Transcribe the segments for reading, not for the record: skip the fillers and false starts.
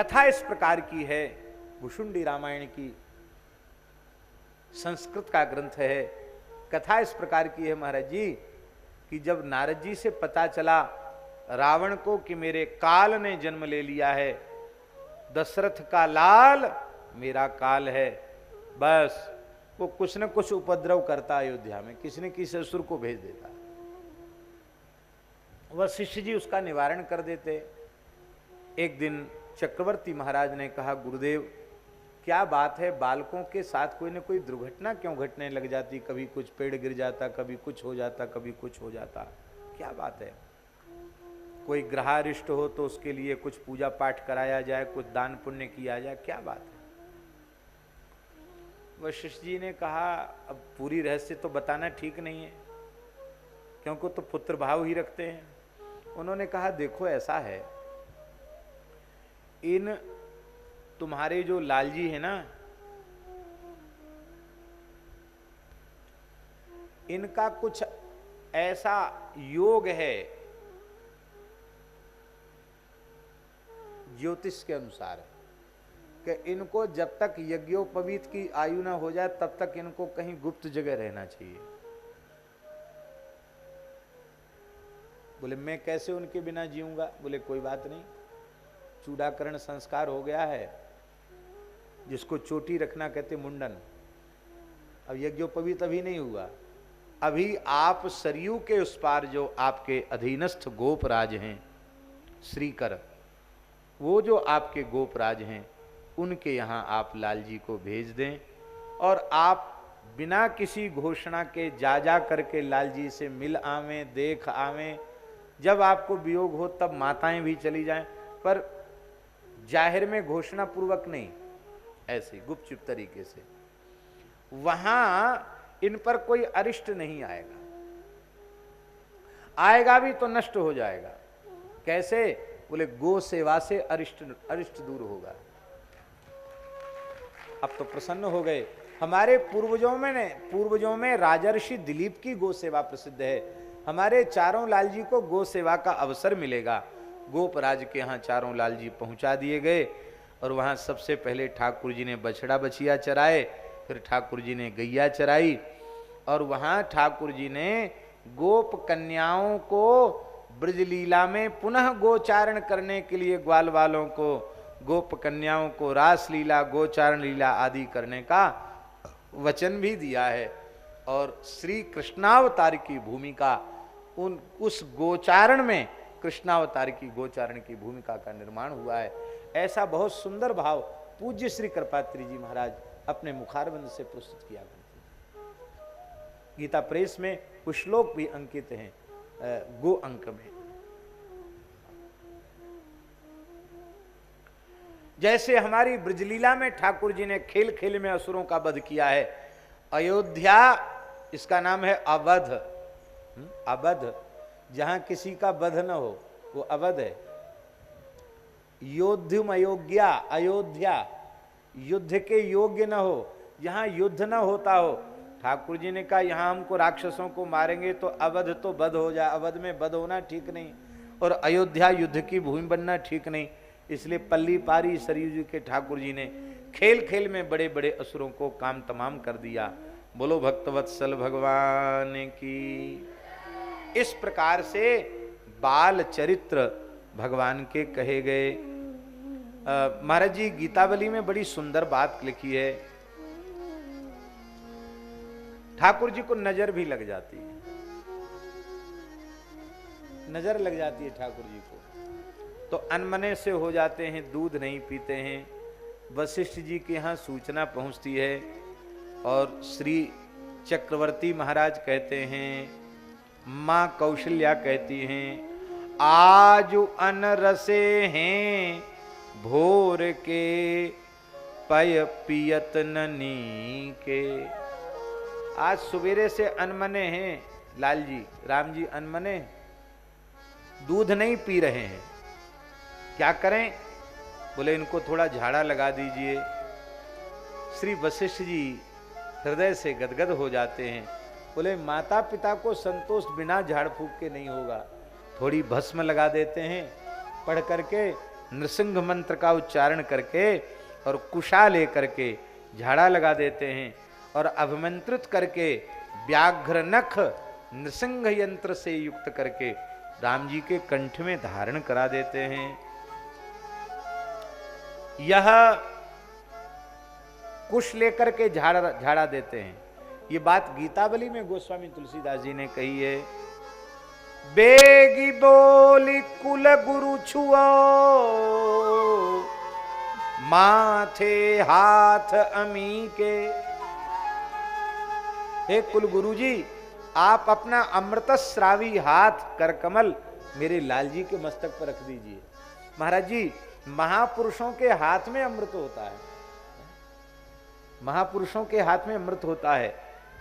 कथा इस प्रकार की है, भुशुंडी रामायण की संस्कृत का ग्रंथ है। कथा इस प्रकार की है महाराज जी कि जब नारद जी से पता चला रावण को कि मेरे काल ने जन्म ले लिया है, दशरथ का लाल मेरा काल है, बस वो कुछ न कुछ उपद्रव करता अयोध्या में, किसी न किसी असुर को भेज देता। वशिष्ठ जी उसका निवारण कर देते। एक दिन चक्रवर्ती महाराज ने कहा, गुरुदेव क्या बात है, बालकों के साथ कोई न कोई दुर्घटना क्यों घटने लग जाती, कभी कुछ पेड़ गिर जाता, कभी कुछ हो जाता, कभी कुछ हो जाता, क्या बात है? कोई ग्रहारिष्ट हो तो उसके लिए कुछ पूजा पाठ कराया जाए, कुछ दान पुण्य किया जाए, क्या बात है? वशिष्ठ जी ने कहा, अब पूरी रहस्य तो बताना ठीक नहीं है, क्योंकि तो पुत्र भाव ही रखते हैं। उन्होंने कहा, देखो ऐसा है, इन तुम्हारे जो लालजी है ना, इनका कुछ ऐसा योग है ज्योतिष के अनुसार कि इनको जब तक यज्ञोपवीत की आयु ना हो जाए तब तक इनको कहीं गुप्त जगह रहना चाहिए। बोले मैं कैसे उनके बिना जीऊंगा? बोले कोई बात नहीं, चूड़ाकरण संस्कार हो गया है, जिसको चोटी रखना कहते मुंडन। अब यज्ञोपवीत अभी नहीं हुआ, अभी आप सरयू के उस पार जो आपके अधीनस्थ गोपराज हैं श्रीकर, वो जो आपके गोपराज हैं उनके यहाँ आप लालजी को भेज दें और आप बिना किसी घोषणा के जा जा करके लालजी से मिल आवें, देख आवें। जब आपको वियोग हो तब माताएं भी चली जाएं, पर जाहिर में घोषणा पूर्वक नहीं, ऐसे गुपचुप तरीके से। वहां इन पर कोई अरिष्ट नहीं आएगा, आएगा भी तो नष्ट हो जाएगा। कैसे? बोले गो सेवा से अरिष्ट दूर होगा। अब तो प्रसन्न हो गए। हमारे पूर्वजों में राजर्षि दिलीप की गो सेवा प्रसिद्ध है। हमारे चारों लालजी को गो सेवा का अवसर मिलेगा। गोपराज के यहाँ चारों लालजी पहुंचा दिए गए और वहां सबसे पहले ठाकुर जी ने बछड़ा बछिया चराए, फिर ठाकुर जी ने गैया चराई और वहां ठाकुर जी ने गोप कन्याओं को ब्रजलीला में पुनः गोचारण करने के लिए ग्वाल वालों को, गोप कन्याओं को रास लीला, गोचारण लीला आदि करने का वचन भी दिया है। और श्री कृष्णावतार की भूमिका उस गोचारण में, कृष्णावतार की गोचारण की भूमिका का निर्माण हुआ है। ऐसा बहुत सुंदर भाव पूज्य श्री कृपात्री जी महाराज अपने मुखारबंद से प्रस्तुत किया करते हैं। गीता प्रेस में कुछ श्लोक भी अंकित हैं गो अंक में। जैसे हमारी ब्रजलीला में ठाकुर जी ने खेल खेल में असुरों का वध किया है। अयोध्या इसका नाम है अवध। अवध, जहां किसी का वध न हो वो अवध है। योद्धुम अयोग्या, अयोध्या युद्ध के योग्य न हो, जहां युद्ध न होता हो। ठाकुर जी ने कहा यहां हमको राक्षसों को मारेंगे तो अवध तो वध हो जाए, अवध में वध होना ठीक नहीं, और अयोध्या युद्ध की भूमि बनना ठीक नहीं। इसलिए पल्ली पारी सरयू जी के ठाकुर जी ने खेल खेल में बड़े बड़े असुरों को काम तमाम कर दिया। बोलो भक्तवत्सल भगवान की। इस प्रकार से बाल चरित्र भगवान के कहे गए। महाराज जी गीतावली में बड़ी सुंदर बात लिखी है। ठाकुर जी को नजर भी लग जाती है, नजर लग जाती है ठाकुर जी को, तो अनमने से हो जाते हैं, दूध नहीं पीते हैं। वशिष्ठ जी के यहाँ सूचना पहुंचती है और श्री चक्रवर्ती महाराज कहते हैं, माँ कौशल्या कहती हैं, आज अनरसे हैं भोर के पय पियत ननी के। आज सवेरे से अनमने हैं लाल जी, राम जी अनमने, दूध नहीं पी रहे हैं। क्या करें? बोले इनको थोड़ा झाड़ा लगा दीजिए। श्री वशिष्ठ जी हृदय से गदगद हो जाते हैं। बोले माता पिता को संतोष बिना झाड़ फूक के नहीं होगा, थोड़ी भस्म लगा देते हैं, पढ़ करके नृसिंह मंत्र का उच्चारण करके और कुशा लेकर के झाड़ा लगा देते हैं और अभिमंत्रित करके व्याघ्र नख नृसिंह यंत्र से युक्त करके राम जी के कंठ में धारण करा देते हैं। यह कुश लेकर के झाड़ा देते हैं। ये बात गीतावली में गोस्वामी तुलसीदास जी ने कही है। बेगी बोली कुल गुरु छुओ, माथे हाथ अमी के। हे कुल गुरु जी, आप अपना अमृत श्रावी हाथ कर कमल मेरे लाल जी के मस्तक पर रख दीजिए। महाराज जी, महापुरुषों के हाथ में अमृत होता है, महापुरुषों के हाथ में अमृत होता है।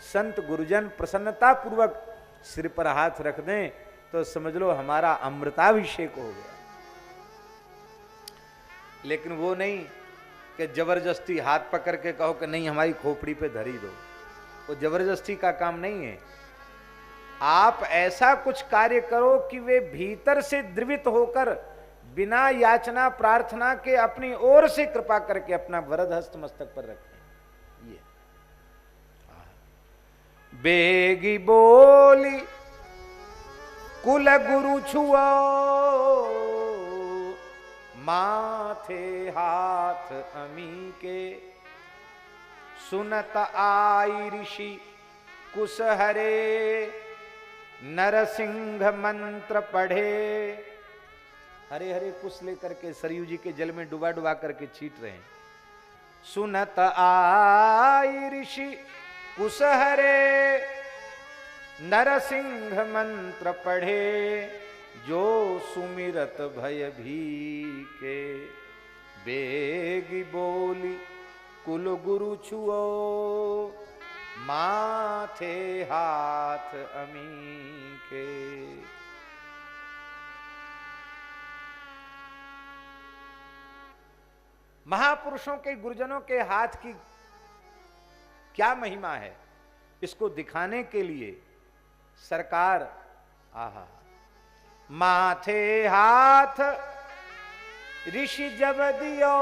संत गुरुजन प्रसन्नता पूर्वक सिर पर हाथ रख दें तो समझ लो हमारा अमृताभिषेक हो गया। लेकिन वो नहीं कि जबरदस्ती हाथ पकड़ के कहो कि नहीं हमारी खोपड़ी पे धरी दो, वो जबरदस्ती का काम नहीं है। आप ऐसा कुछ कार्य करो कि वे भीतर से द्रवित होकर बिना याचना प्रार्थना के अपनी ओर से कृपा करके अपना वरद हस्त मस्तक पर रखें। ये बेगी बोली कुल गुरु छुओ, माथे हाथ अमी के। सुनत आई ऋषि कुशहरे, नरसिंह मंत्र पढ़े। हरे हरे कुश लेकर के सरयू जी के जल में डुबा डुबा करके छीट रहे हैं। सुनत आई ऋषि कुशहरे, नरसिंह मंत्र पढ़े। जो सुमिरत भय भीके, बेगी बोली कुल गुरु छुओ, माथे हाथ अमी के। महापुरुषों के गुरुजनों के हाथ की क्या महिमा है, इसको दिखाने के लिए सरकार आहा माथे हाथ ऋषि जब दियो,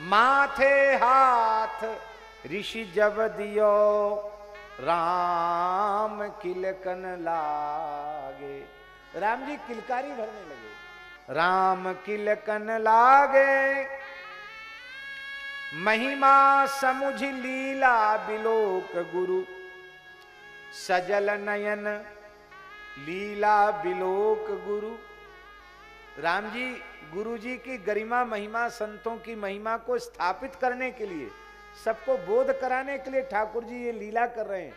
माथे हाथ ऋषि जब दियो, राम किलकन लागे। राम जी किलकारी भरने लगे। राम किलकन लागे, महिमा समुझ लीला बिलोक गुरु। सजल नयन लीला बिलोक गुरु। राम जी गुरु जी की गरिमा महिमा, संतों की महिमा को स्थापित करने के लिए, सबको बोध कराने के लिए ठाकुर जी ये लीला कर रहे हैं।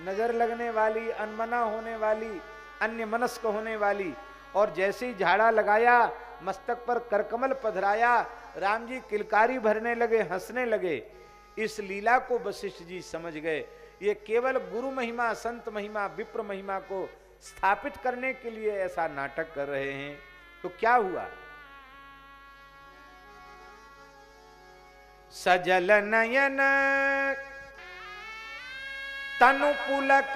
नजर लगने वाली, अनमना होने वाली, अन्य मनस्क होने वाली। और जैसे ही झाड़ा लगाया, मस्तक पर करकमल पधराया, राम जी किलकारी भरने लगे, हंसने लगे। इस लीला को वशिष्ठ जी समझ गए। ये केवल गुरु महिमा, संत महिमा, विप्र महिमा को स्थापित करने के लिए ऐसा नाटक कर रहे हैं। तो क्या हुआ? सजल नयन तनु पुलक,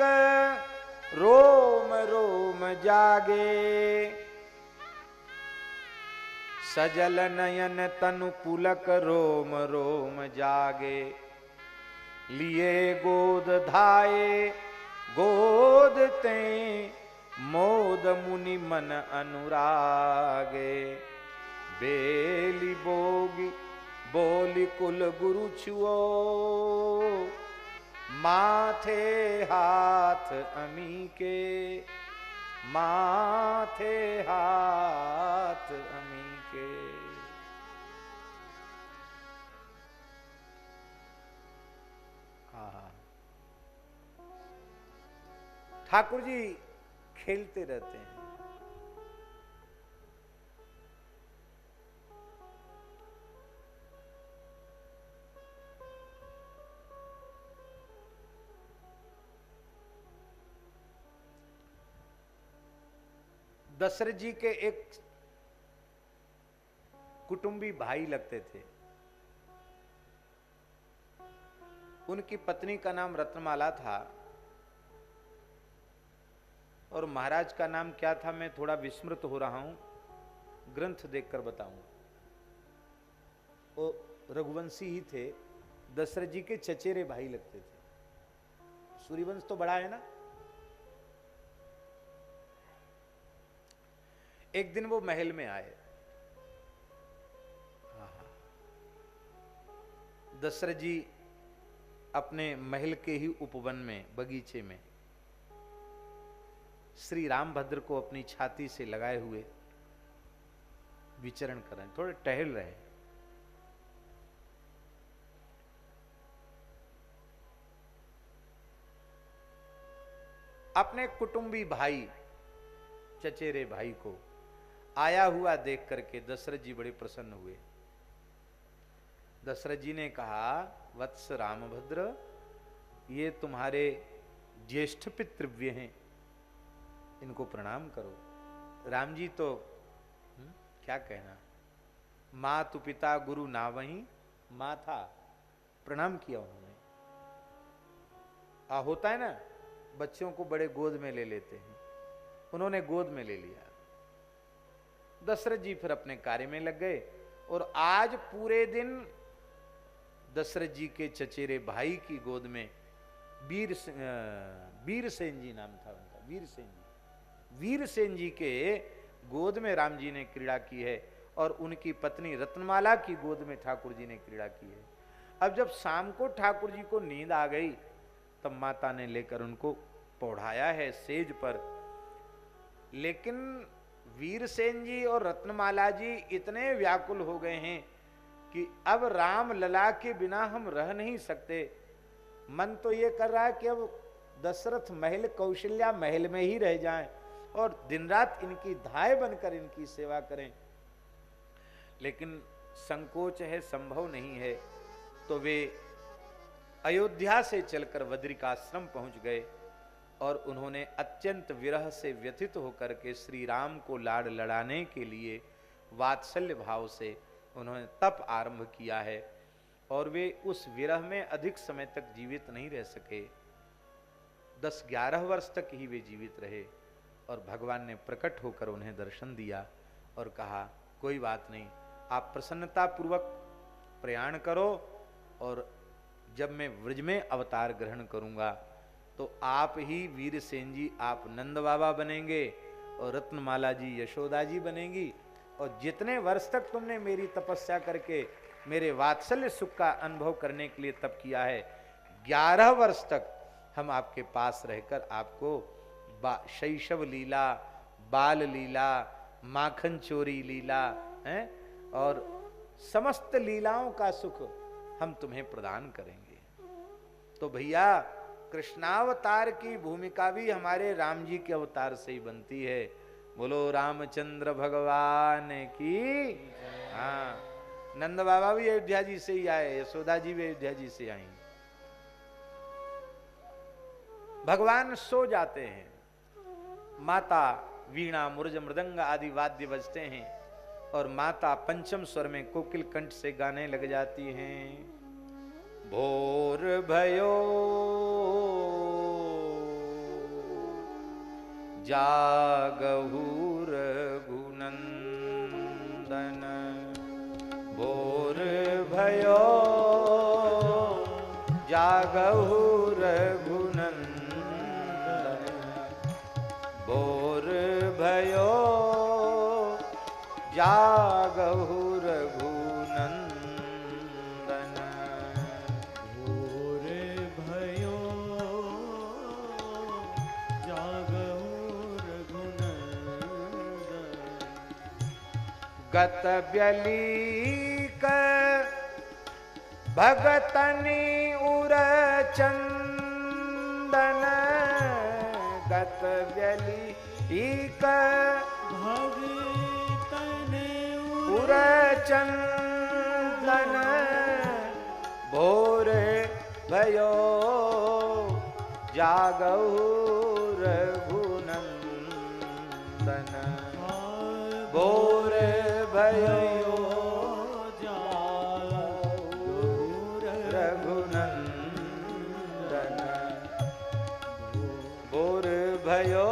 रोम रोम जागे। सजल नयन तनु पुलक, रोम रोम जागे। लिए गोद धाये गोद ते, मोद मुनि मन अनुरागे। बेली बोगी बोली कुल गुरु छुओ, माथे हाथ अमी के। माथे हाथ अमी के। ठाकुर जी खेलते रहते हैं। दशरथ जी के एक कुटुंबी भाई लगते थे। उनकी पत्नी का नाम रत्नमाला था और महाराज का नाम क्या था, मैं थोड़ा विस्मृत हो रहा हूं। ग्रंथ देखकर बताऊंगा। वो रघुवंशी ही थे, दशरथ जी के चचेरे भाई लगते थे। सूर्यवंश तो बड़ा है ना। एक दिन वो महल में आए। दशरथ जी अपने महल के ही उपवन में, बगीचे में श्री रामभद्र को अपनी छाती से लगाए हुए विचरण कर रहे हैं, थोड़े टहल रहे हैं। अपने कुटुंबी भाई, चचेरे भाई को आया हुआ देख करके दशरथ जी बड़े प्रसन्न हुए। दशरथ जी ने कहा, वत्स रामभद्र, ये तुम्हारे ज्येष्ठ पितृव्य हैं, इनको प्रणाम करो। राम जी तो क्या कहना, मातु पिता गुरु ना वही माथा, प्रणाम किया उन्होंने। होता है ना, बच्चों को बड़े गोद में ले लेते हैं, उन्होंने गोद में ले लिया। दशरथ जी फिर अपने कार्य में लग गए। और आज पूरे दिन दशरथ जी के चचेरे भाई की गोद में वीरसेन जी नाम था उनका, वीरसेन जी, वीरसेन जी के गोद में राम जी ने क्रीड़ा की है और उनकी पत्नी रत्नमाला की गोद में ठाकुर जी ने क्रीड़ा की है। अब जब शाम को ठाकुर जी को नींद आ गई तब माता ने लेकर उनको पौढ़ाया है सेज पर। लेकिन वीरसेन जी और रत्नमाला जी इतने व्याकुल हो गए हैं कि अब राम लला के बिना हम रह नहीं सकते। मन तो ये कर रहा है कि अब दशरथ महल, कौशल्या महल में ही रह जाएं और दिन रात इनकी धाय बनकर इनकी सेवा करें, लेकिन संकोच है, संभव नहीं है। तो वे अयोध्या से चलकर बद्रिकाश्रम पहुंच गए और उन्होंने अत्यंत विरह से व्यथित होकर के श्री राम को लाड़ लड़ाने के लिए वात्सल्य भाव से उन्होंने तप आरंभ किया है। और वे उस विरह में अधिक समय तक जीवित नहीं रह सके, 10-11 वर्ष तक ही वे जीवित रहे। और भगवान ने प्रकट होकर उन्हें दर्शन दिया और कहा, कोई बात नहीं, आप प्रसन्नता पूर्वक प्रयाण करो, और जब मैं व्रज में अवतार ग्रहण करूंगा तो आप ही वीरसेन जी, आप नंद बाबा बनेंगे और रत्नमाला जी यशोदा जी बनेंगी। और जितने वर्ष तक तुमने मेरी तपस्या करके मेरे वात्सल्य सुख का अनुभव करने के लिए तप किया है, 11 वर्ष तक हम आपके पास रहकर आपको शैशव लीला, बाल लीला, माखन चोरी लीला है और समस्त लीलाओं का सुख हम तुम्हें प्रदान करेंगे। तो भैया, कृष्णावतार की भूमिका भी हमारे राम जी के अवतार से ही बनती है। बोलो रामचंद्र भगवान की। हाँ, नंद बाबा भी अयोध्या जी से ही आए, यशोदा जी भी अयोध्या जी से आई। भगवान सो जाते हैं, माता वीणा मुरज मृदंग आदि वाद्य बजते हैं और माता पंचम स्वर में कोकिल कंठ से गाने लग जाती हैं। भोर भयो जागहू रघुनंदन, भोर भयो जागहू रघुनंदन, भोर भयो जागहू रघुनंदन, भोर भयो जागहू रघुनंदन, गत व्यलीक भगतनी उर चंदन, गत व्यलीक भगतनी उर चंदन, भोर भयो जागहू रघुनंदन, भोर भयो जागहू रघुनंदन, भोर भयो।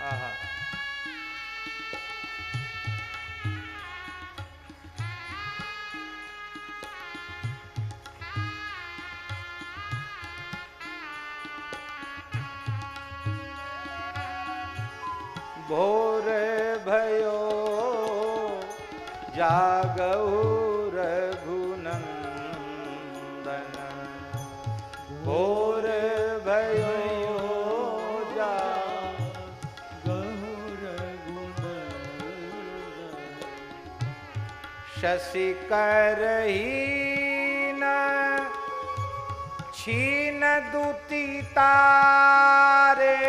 आहा। भोर भयो जागहु रघुनंदन, भोर भयो जागहु रघुनंदन। शशि करहीन छीन दुति तारे,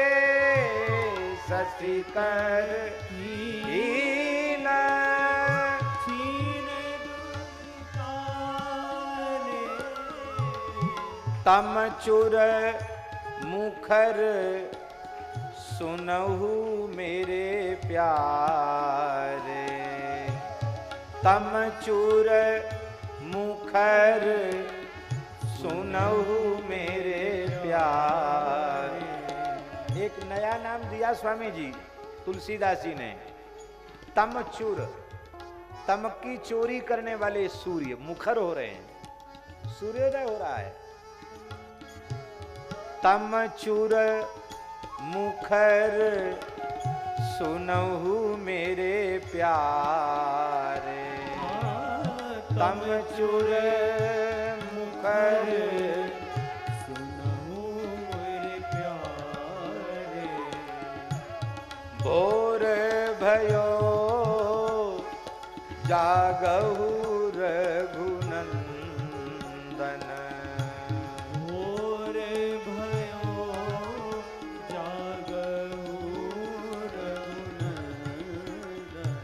शशि करहीन छीन दुति तारे, तम चुर मुखर सुनहु मेरे प्यारे, तम चूर मुखर सुनहु मेरे प्यारे। एक नया नाम दिया स्वामी जी तुलसीदास जी ने, तमचूर, तम की चोरी करने वाले सूर्य मुखर हो रहे हैं, सूर्योदय हो रहा है। तमचूर मुखर सुनहु मेरे प्यारे, तमचूर मुखर सुनहु मेरे प्यारे। भोर भयो जागहु रघुनंदन, भोर भयो जागहु रघुनंदन।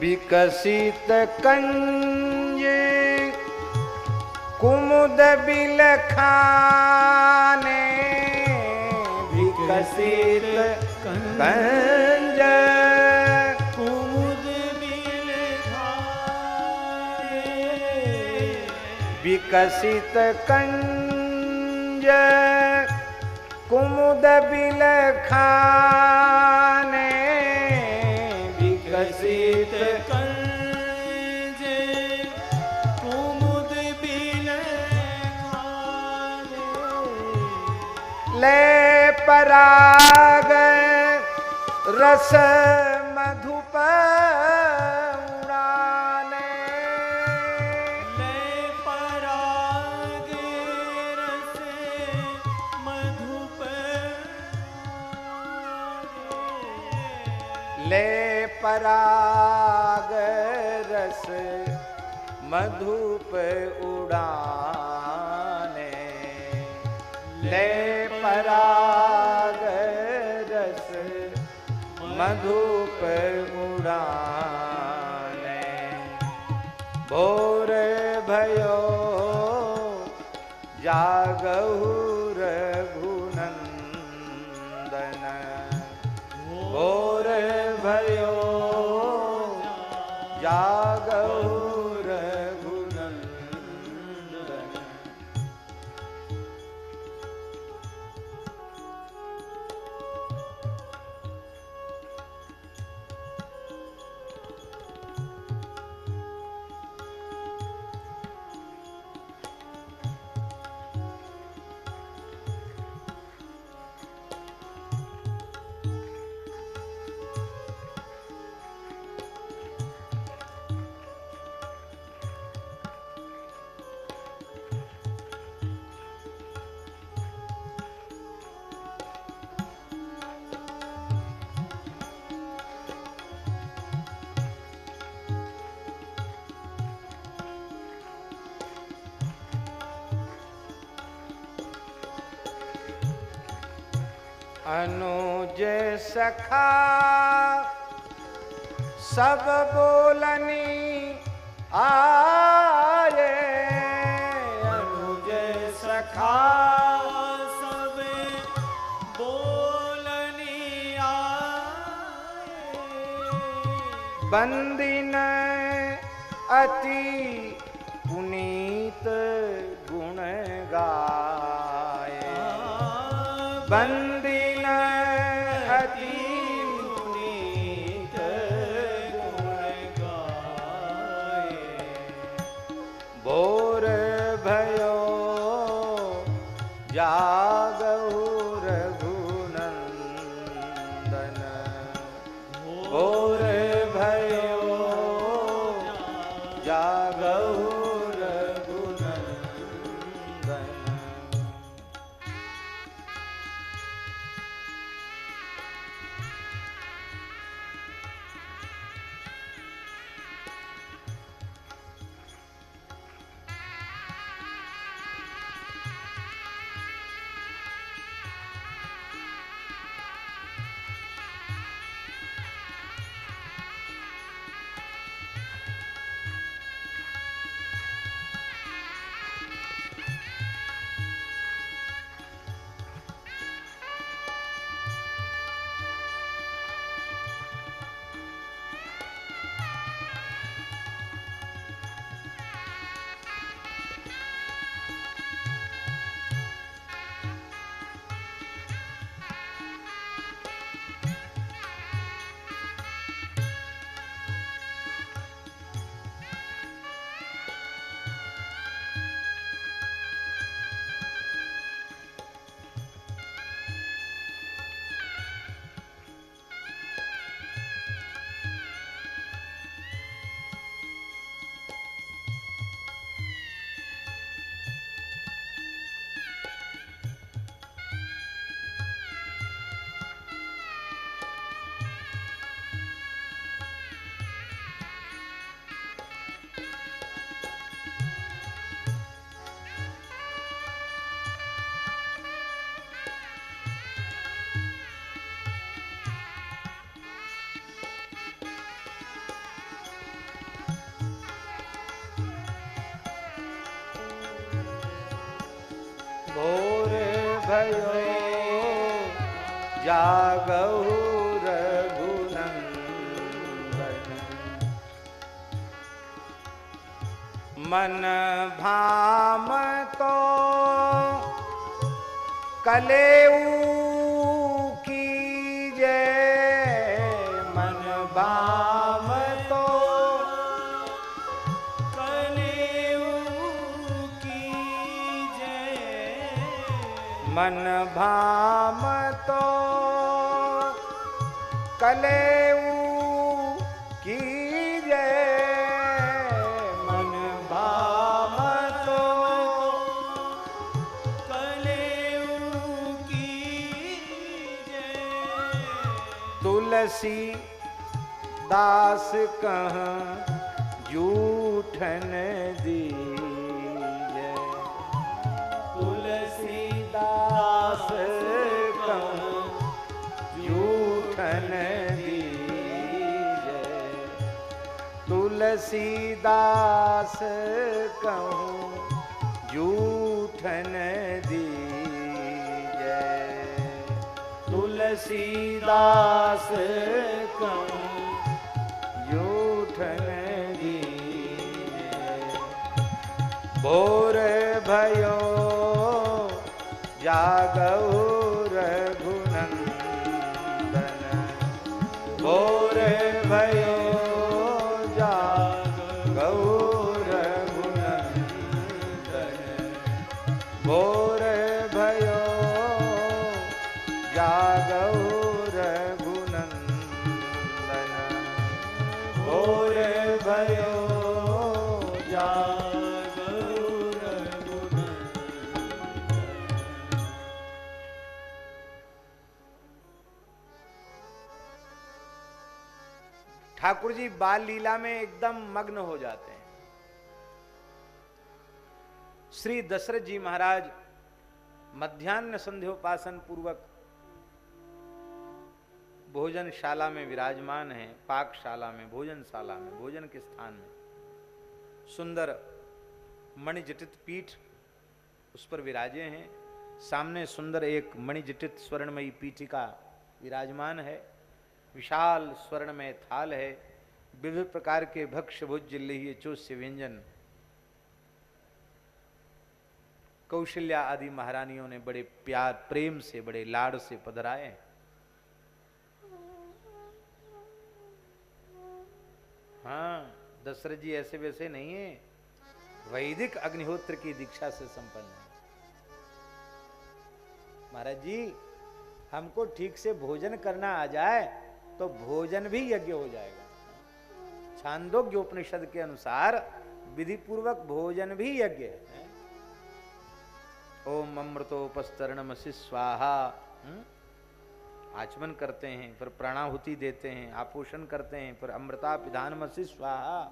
विकसित कंज कुमुद बिलखाने, विकसित कंज कुमुद बिलखाने, विकसित कंज कुमुद बिलखाने, विकसित कंज कुमुद बिलखाने, ले पराग रस मधुप उड़ाने, ले पराग रस मधुप ले पराग रस मधुप उड़ाने, ले पराग रस मधुप उड़ाने, भोर भयो जागहु रघुनंदन, भोर भयो जागहु रघुनंदन। अनुज सखा सब बोलनी आए, अनुज सखा सब बोलनी आए, बंदिन अति पुनीत गुण गाए, बंदिन अति पुनीत गुण गाए, भोर भयो जागहु रघुनंदन, भोर भयो जागहु रघुनंदन। भोर भयो जागहु रघुनंदन, मन भाम तो कलेऊ कीजे, मन भाम तो मन भाम तो कलेऊ कीजे, मन भाम तो कलेऊ कीजे, तुलसी दास कह जूठन दीजे, तुलसी दास कहूँ जूठन दीजे, तुलसीदास कहूँ जूठन दीजे, तुलसीदास कहूँ जूठन दीजे, भोर भयो जागहु रघुनंदन, भोर भयो जागहु रघुनंदन, भोर भयो जागहु रघुनंदन, भोर भयो जागहु ठाकुर जी बाल लीला में एकदम मग्न हो जाते हैं। श्री दशरथ जी महाराज मध्यान्ह संध्योपासन पूर्वक भोजनशाला में विराजमान हैं, पाकशाला में, भोजनशाला में, भोजन के स्थान में सुंदर मणिजटित पीठ उस पर विराजे हैं। सामने सुंदर एक मणिजटित स्वर्णमयी पीठिका विराजमान है। विशाल स्वर्णमय थाल है। विविध प्रकार के भक्ष्य भोज्य लेह्य चोष्य व्यंजन कौशल्या आदि महारानियों ने बड़े प्यार प्रेम से, बड़े लाड़ से पधराए हैं। हाँ, दशरथ जी ऐसे वैसे नहीं है, वैदिक अग्निहोत्र की दीक्षा से संपन्न है। महाराज जी, हमको ठीक से भोजन करना आ जाए तो भोजन भी यज्ञ हो जाएगा। छांदोग्य उपनिषद के अनुसार विधि पूर्वक भोजन भी यज्ञ है। ओम अमृतोपस्तरणमसि स्वाहा, आचमन करते हैं, फिर प्राणाहुति देते हैं, आपोषण करते हैं, फिर अमृता पिधानमसि स्वाहा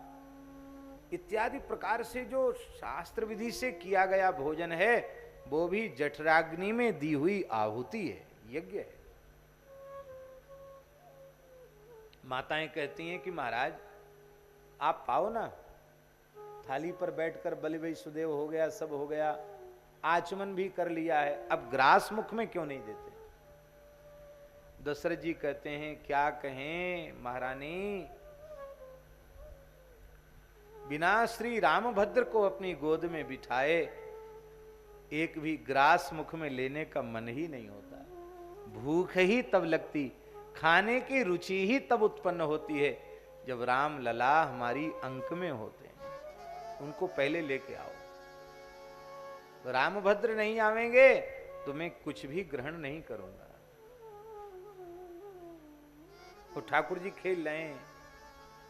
इत्यादि प्रकार से जो शास्त्र विधि से किया गया भोजन है वो भी जठराग्नि में दी हुई आहुति है, यज्ञ है। माताएं कहती हैं कि महाराज आप पाओ ना, थाली पर बैठकर बलि वैसुदेव हो गया, सब हो गया, आचमन भी कर लिया है, अब ग्रास मुख में क्यों नहीं देते? दशरथ जी कहते हैं क्या कहें महारानी, बिना श्री रामभद्र को अपनी गोद में बिठाए एक भी ग्रास मुख में लेने का मन ही नहीं होता। भूख ही तब लगती, खाने की रुचि ही तब उत्पन्न होती है जब राम लला हमारी अंक में होते हैं। उनको पहले लेके आओ। तो रामभद्र नहीं आवेंगे तो मैं कुछ भी ग्रहण नहीं करूंगा। तो ठाकुर जी खेल रहे हैं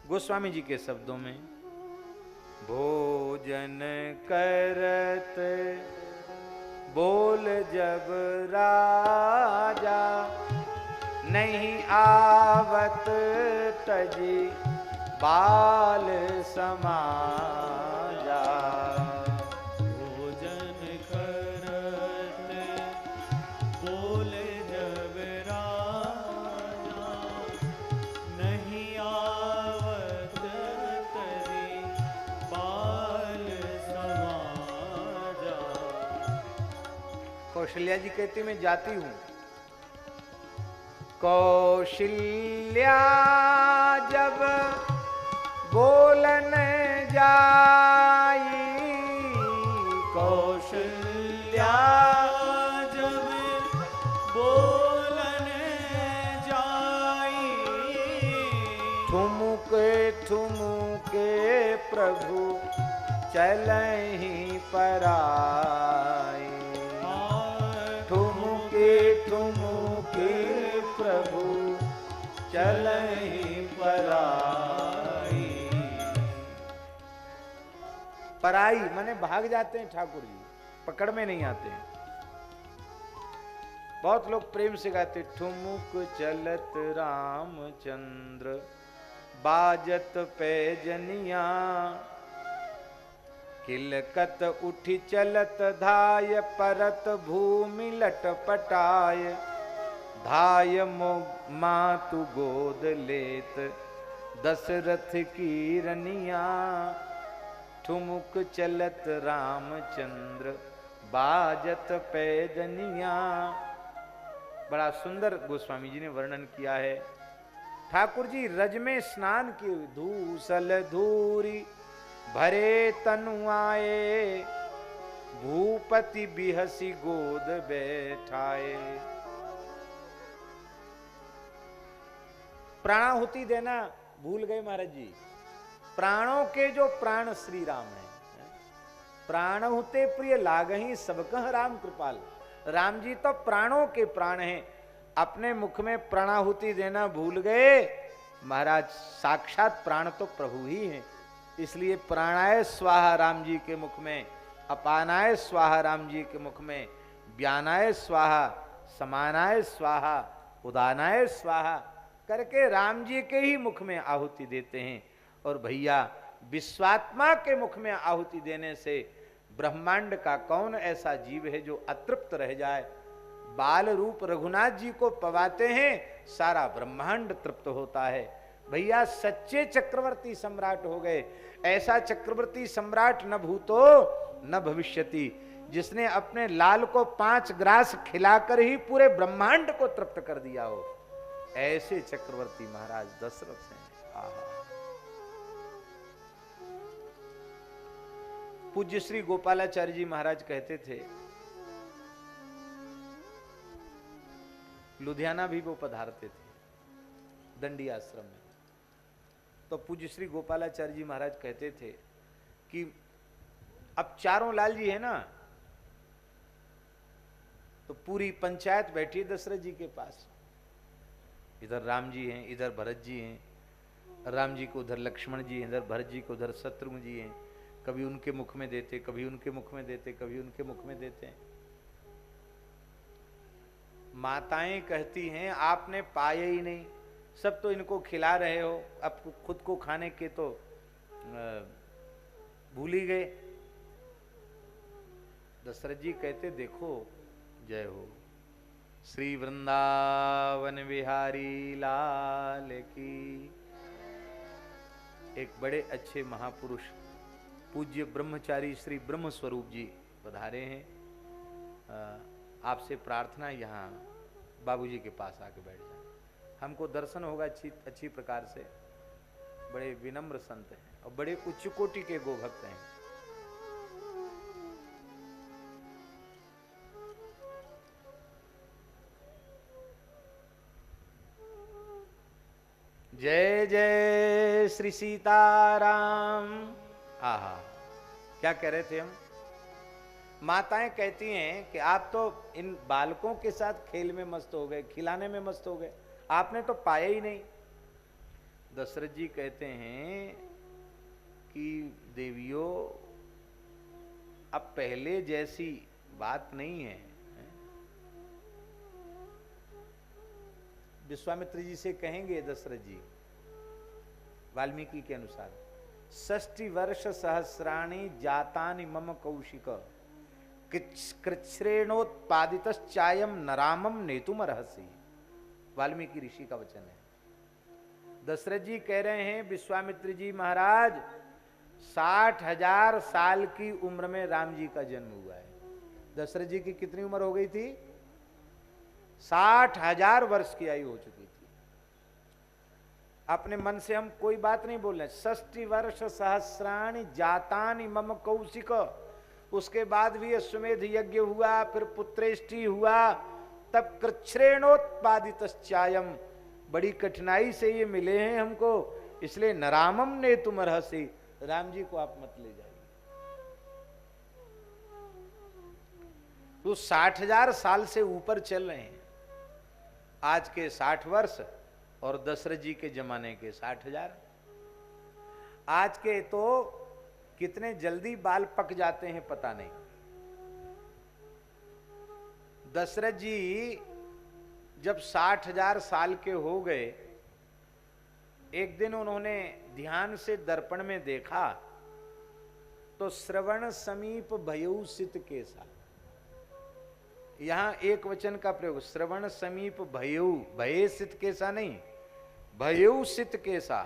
गोस्वामी जी के शब्दों में, भोजन करत बोल जब राजा, नहीं आवत तजी बाल समाजा। भोजन करत बोले जब राजा, नहीं आवत तरी बाल समाजा। कौशल्या जी कहती मैं जाती हूं। कौशल्या जब बोलन जाई, कौशल्या जब बोलन जाई, ठुमुके ठुमुके प्रभु चलहि पराई। ठुमुके ठुमुके प्रभु चलहि पराई। पराई माने भाग जाते हैं ठाकुर जी, पकड़ में नहीं आते हैं। बहुत लोग प्रेम से गाते, ठुमुक चलत रामचंद्र बाजत पैजनिया, किलकत उठी चलत धाय परत भूमि लटपटाय, धाय मातु गोद लेत दशरथ की रनिया, ठुमुक चलत रामचंद्र बाजत पैजनिया। बड़ा सुंदर गोस्वामी जी ने वर्णन किया है। ठाकुर जी रज में स्नान किए, धूसल धूरी भरे तनु आए, भूपति बिहसी गोद बैठाए। प्राणाहुति देना भूल गए महाराज जी। प्राणों के जो प्राण श्री राम है, प्राणहुते प्रिय लागहि सब कह राम कृपाल। राम जी तो प्राणों के प्राण हैं, अपने मुख में प्राणाहुति देना भूल गए। महाराज साक्षात प्राण तो प्रभु ही हैं, इसलिए प्राणाय स्वाहा राम जी के मुख में, अपानाय स्वाहा राम जी के मुख में, व्यानाय स्वाहा, समानाय स्वाहा, उदानाय स्वाहा करके राम जी के ही मुख में आहुति देते हैं। और भैया विश्वात्मा के मुख में आहुति देने से ब्रह्मांड का कौन ऐसा जीव है जो अतृप्त रह जाए। बाल रूप रघुनाथ जी को पवाते हैं, सारा ब्रह्मांड तृप्त होता है। भैया सच्चे चक्रवर्ती सम्राट हो गए। ऐसा चक्रवर्ती सम्राट न भूतो न भविष्यति, जिसने अपने लाल को 5 ग्रास खिलाकर ही पूरे ब्रह्मांड को तृप्त कर दिया हो। ऐसे चक्रवर्ती महाराज दशरथ हैं। आहा। पूज्य श्री गोपालाचार्य जी महाराज कहते थे, लुधियाना भी वो पधारते थे दंडी आश्रम में, तो पूज्य श्री गोपालाचार्य जी महाराज कहते थे कि अब चारों लाल जी है ना, तो पूरी पंचायत बैठी है दशरथ जी के पास। इधर राम जी हैं, इधर भरत जी हैं, राम जी को उधर लक्ष्मण जी हैं, इधर भरत जी को उधर शत्रुघ्न जी हैं। कभी उनके मुख में देते, कभी उनके मुख में देते, कभी उनके मुख में देते हैं। माताएं कहती हैं आपने पाया ही नहीं, सब तो इनको खिला रहे हो, अब खुद को खाने के तो भूल ही गए। दशरथ जी कहते देखो, जय हो श्री वृंदावन बिहारी लाल की। एक बड़े अच्छे महापुरुष पूज्य ब्रह्मचारी श्री ब्रह्म स्वरूप जी पधारे हैं। आपसे प्रार्थना यहाँ बाबूजी के पास आके बैठ जाए, हमको दर्शन होगा अच्छी प्रकार से। बड़े विनम्र संत हैं और बड़े उच्च कोटि के गोभक्त हैं। जय जय श्री सीताराम। आहा, क्या कह रहे थे हम? माताएं कहती हैं कि आप तो इन बालकों के साथ खेल में मस्त हो गए, खिलाने में मस्त हो गए, आपने तो पाया ही नहीं। दशरथ जी कहते हैं कि देवियों, अब पहले जैसी बात नहीं है। विश्वामित्र जी से कहेंगे दशरथ जी, वाल्मीकि के अनुसार, 60 वर्ष सहस्राणि जातानि मम कौशिक कृच्छ्रेणोत्पादित चायम नरामम नेतुम रहसी। वाल्मीकि ऋषि का वचन है। दशरथ जी कह रहे हैं विश्वामित्र जी महाराज, 60,000 साल की उम्र में राम जी का जन्म हुआ है। दशरथ जी की कितनी उम्र हो गई थी? 60,000 वर्ष की आयु हो चुकी थी। अपने मन से हम कोई बात नहीं बोल रहे। 60 वर्ष सहस्राणि जातानि मम कौशिक, उसके बाद भी अश्वमेध यज्ञ हुआ, फिर पुत्रेष्टि हुआ, तब कृच्छ्रेणोत्पादित चायम, बड़ी कठिनाई से ये मिले हैं हमको, इसलिए नरामम ने तुम रहसी, राम जी को आप मत ले जाइए। तो 60,000 साल से ऊपर चल रहे हैं। आज के 60 वर्ष और दशरथ जी के जमाने के 60,000। आज के तो कितने जल्दी बाल पक जाते हैं पता नहीं। दशरथ जी जब 60,000 साल के हो गए, एक दिन उन्होंने ध्यान से दर्पण में देखा तो श्रवण समीप भयूसित केसा, यहां एक वचन का प्रयोग, श्रवण समीप भयऊ, भयसित केसा नहीं, भयूसित केसा,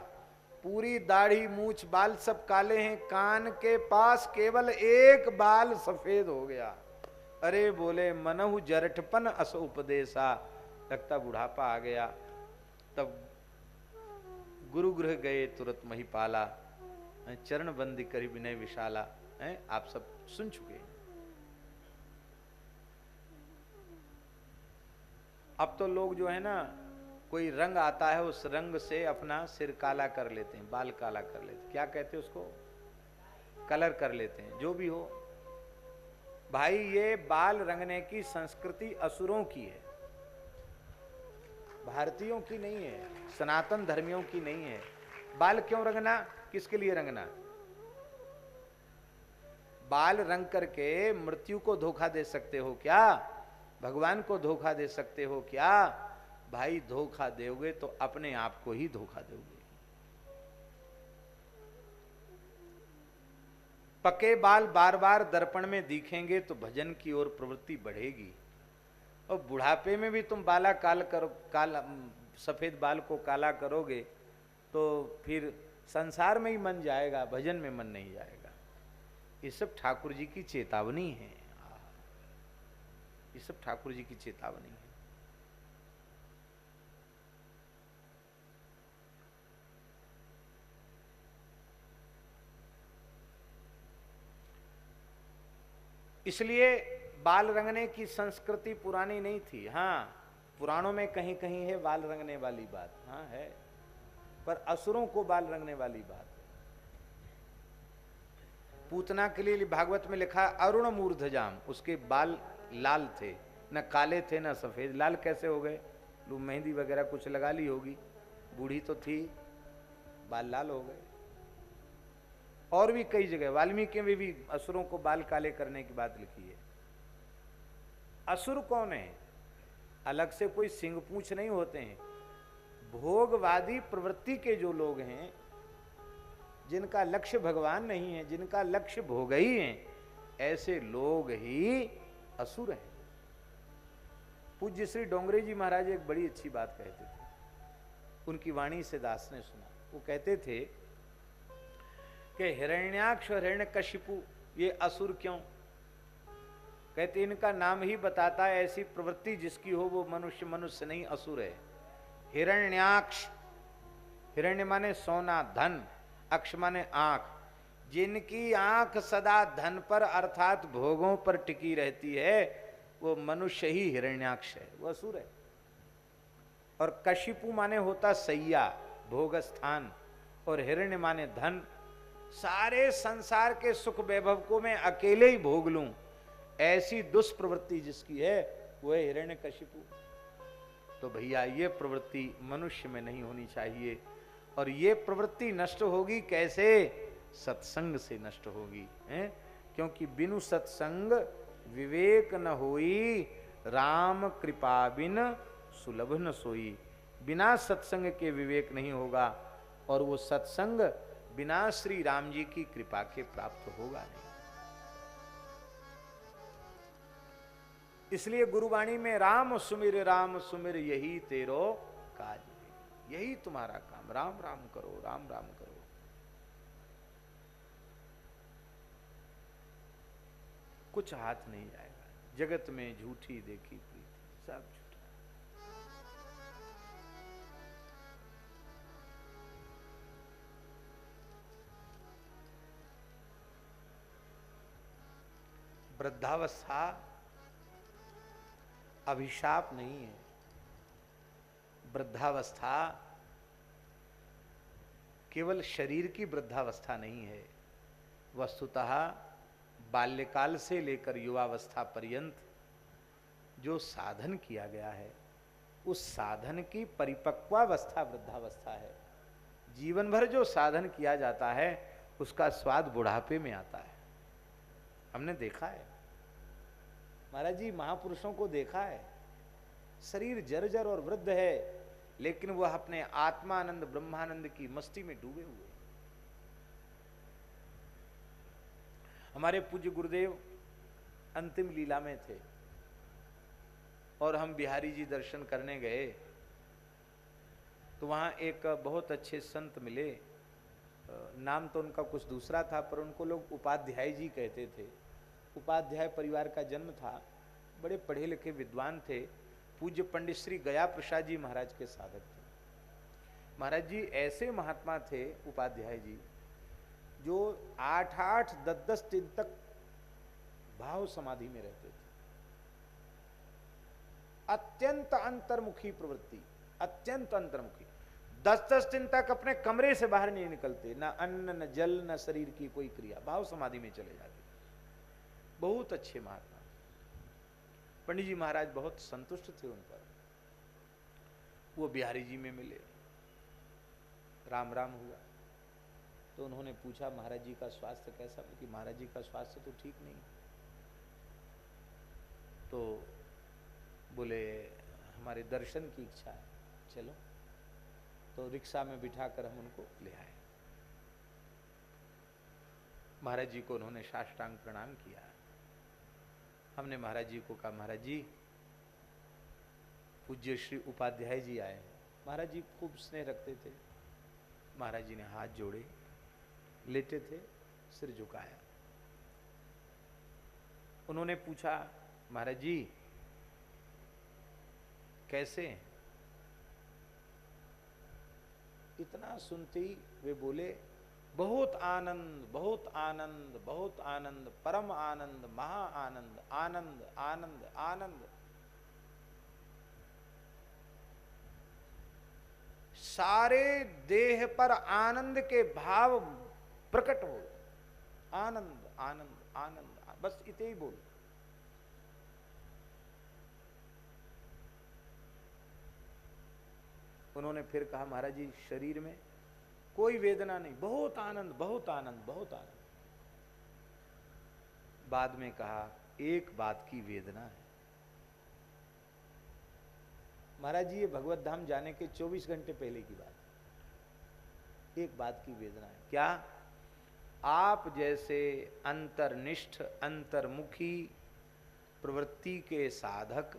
पूरी दाढ़ी मूछ बाल सब काले हैं, कान के पास केवल एक बाल सफेद हो गया। अरे बोले मनहु जरठपन अस उपदेशा, लगता बुढ़ापा आ गया। तब गुरु गृह गए तुरंत महिपाला, चरण बंदी करी विनय विशाला। आप सब सुन चुके। अब तो लोग जो है ना, कोई रंग आता है उस रंग से अपना सिर काला कर लेते हैं, बाल काला कर लेते हैं, क्या कहते हैं उसको, कलर कर लेते हैं। जो भी हो भाई, ये बाल रंगने की संस्कृति असुरों की है, भारतीयों की नहीं है, सनातन धर्मियों की नहीं है। बाल क्यों रंगना, किसके लिए रंगना? बाल रंग करके मृत्यु को धोखा दे सकते हो क्या? भगवान को धोखा दे सकते हो क्या? भाई धोखा दोगे तो अपने आप को ही धोखा दोगे। पके बाल बार बार दर्पण में दिखेंगे तो भजन की ओर प्रवृत्ति बढ़ेगी, और बुढ़ापे में भी तुम बाला काल करो, काला सफेद बाल को काला करोगे तो फिर संसार में ही मन जाएगा, भजन में मन नहीं जाएगा। ये सब ठाकुर जी की चेतावनी है, ये सब ठाकुर जी की चेतावनी है। इसलिए बाल रंगने की संस्कृति पुरानी नहीं थी। हाँ, पुराणों में कहीं कहीं है बाल रंगने वाली बात, हाँ है, पर असुरों को बाल रंगने वाली बात है। पूतना के लिए भागवत में लिखा अरुण मूर्धजाम, उसके बाल लाल थे, न काले थे न सफेद। लाल कैसे हो गए? लोग मेहंदी वगैरह कुछ लगा ली होगी, बूढ़ी तो थी, बाल लाल हो गए। और भी कई जगह वाल्मीकि में भी असुरों को बाल काले करने की बात लिखी है। असुर कौन है? अलग से कोई सिंह पूंछ नहीं होते हैं। भोगवादी प्रवृत्ति के जो लोग हैं, जिनका लक्ष्य भगवान नहीं है, जिनका लक्ष्य भोग ही है, ऐसे लोग ही असुर हैं। पूज्य श्री डोंगरे जी महाराज एक बड़ी अच्छी बात कहते थे, उनकी वाणी से दास ने सुना। वो कहते थे कि हिरण्याक्ष और हिरण्यकशिपु ये असुर क्यों? कहते इनका नाम ही बताता है ऐसी प्रवृत्ति जिसकी हो वो मनुष्य, मनुष्य नहीं असुर है। हिरण्याक्ष, हिरण्य माने सोना, धन, अक्ष माने आंख। जिनकी आंख सदा धन पर अर्थात भोगों पर टिकी रहती है वो मनुष्य ही हिरण्याक्ष है, वो असुर है। और कशिपु माने होता सैया, भोग स्थान, और हिरण्य माने धन। सारे संसार के सुख वैभव को मैं अकेले ही भोग लूं, ऐसी दुष्प्रवृत्ति जिसकी है वो है हिरण्यकशिपु। तो भैया ये प्रवृत्ति मनुष्य में नहीं होनी चाहिए। और ये प्रवृत्ति नष्ट होगी कैसे? सत्संग से नष्ट होगी, हैं? क्योंकि बिनु सत्संग विवेक न होई, राम कृपा बिन सुलभ न सोई। बिना सत्संग के विवेक नहीं होगा, और वो सत्संग बिना श्री राम जी की कृपा के प्राप्त होगा नहीं। इसलिए गुरुवाणी में राम सुमिर यही तेरो काज है, यही तुम्हारा काम, राम राम करो, राम राम करो। कुछ हाथ नहीं जाएगा। जगत में झूठी देखी प्रीति, सब झूठा। वृद्धावस्था अभिशाप नहीं है। वृद्धावस्था केवल शरीर की वृद्धावस्था नहीं है। वस्तुतः बाल्यकाल से लेकर युवावस्था पर्यंत जो साधन किया गया है, उस साधन की परिपक्वावस्था वृद्धावस्था है। जीवन भर जो साधन किया जाता है उसका स्वाद बुढ़ापे में आता है। हमने देखा है, महाराज जी महापुरुषों को देखा है, शरीर जर्जर और वृद्ध है, लेकिन वह अपने आत्मानंद ब्रह्मानंद की मस्ती में डूबे हुए। हमारे पूज्य गुरुदेव अंतिम लीला में थे और हम बिहारी जी दर्शन करने गए, तो वहाँ एक बहुत अच्छे संत मिले। नाम तो उनका कुछ दूसरा था, पर उनको लोग उपाध्याय जी कहते थे। उपाध्याय परिवार का जन्म था, बड़े पढ़े लिखे विद्वान थे। पूज्य पंडित श्री गया प्रसाद जी महाराज के साधक थे। महाराज जी ऐसे महात्मा थे उपाध्याय जी, जो 8-8, 10-10 दिन तक भाव समाधि में रहते थे। अत्यंत अंतर्मुखी प्रवृत्ति, अत्यंत अंतर्मुखी। 10-10 दिन तक अपने कमरे से बाहर नहीं निकलते, न अन्न न जल न शरीर की कोई क्रिया, भाव समाधि में चले जाते। बहुत अच्छे महात्मा। पंडित जी महाराज बहुत संतुष्ट थे उन पर। वो बिहारी जी में मिले, राम राम हुआ, तो उन्होंने पूछा महाराज जी का स्वास्थ्य कैसा? कि महाराज जी का स्वास्थ्य तो ठीक नहीं। तो बोले हमारे दर्शन की इच्छा है, चलो। तो रिक्शा में बिठाकर हम उनको ले आए। महाराज जी को उन्होंने साष्टांग प्रणाम किया। हमने महाराज जी को कहा, महाराज जी पूज्य श्री उपाध्याय जी आए। महाराज जी खूब स्नेह रखते थे। महाराज जी ने हाथ जोड़े, लेटे थे, सिर झुकाया। उन्होंने पूछा, महाराज जी कैसे हैं? इतना सुनते ही वे बोले, बहुत आनंद, बहुत आनंद, बहुत आनंद, परम आनंद, महा आनंद, आनंद आनंद आनंद। सारे देह पर आनंद के भाव प्रकट हो। आनंद आनंद आनंद, बस इतने ही बोल। उन्होंने फिर कहा, महाराज जी शरीर में कोई वेदना नहीं, बहुत आनंद, बहुत आनंद, बहुत आनंद। बाद में कहा, एक बात की वेदना है। महाराज जी ये भगवत धाम जाने के 24 घंटे पहले की बात है। एक बात की वेदना है। क्या? आप जैसे अंतर्निष्ठ, अंतर्मुखी प्रवृत्ति के साधक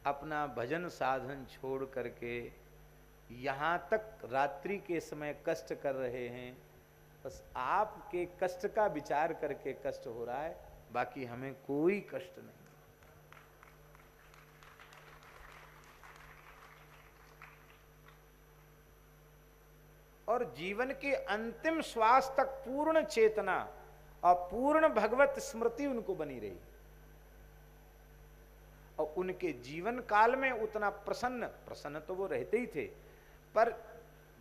अपना भजन साधन छोड़ करके यहाँ तक रात्रि के समय कष्ट कर रहे हैं, बस आपके कष्ट का विचार करके कष्ट हो रहा है, बाकी हमें कोई कष्ट नहीं। और जीवन के अंतिम श्वास तक पूर्ण चेतना और पूर्ण भगवत स्मृति उनको बनी रही। और उनके जीवन काल में उतना प्रसन्न तो वो रहते ही थे, पर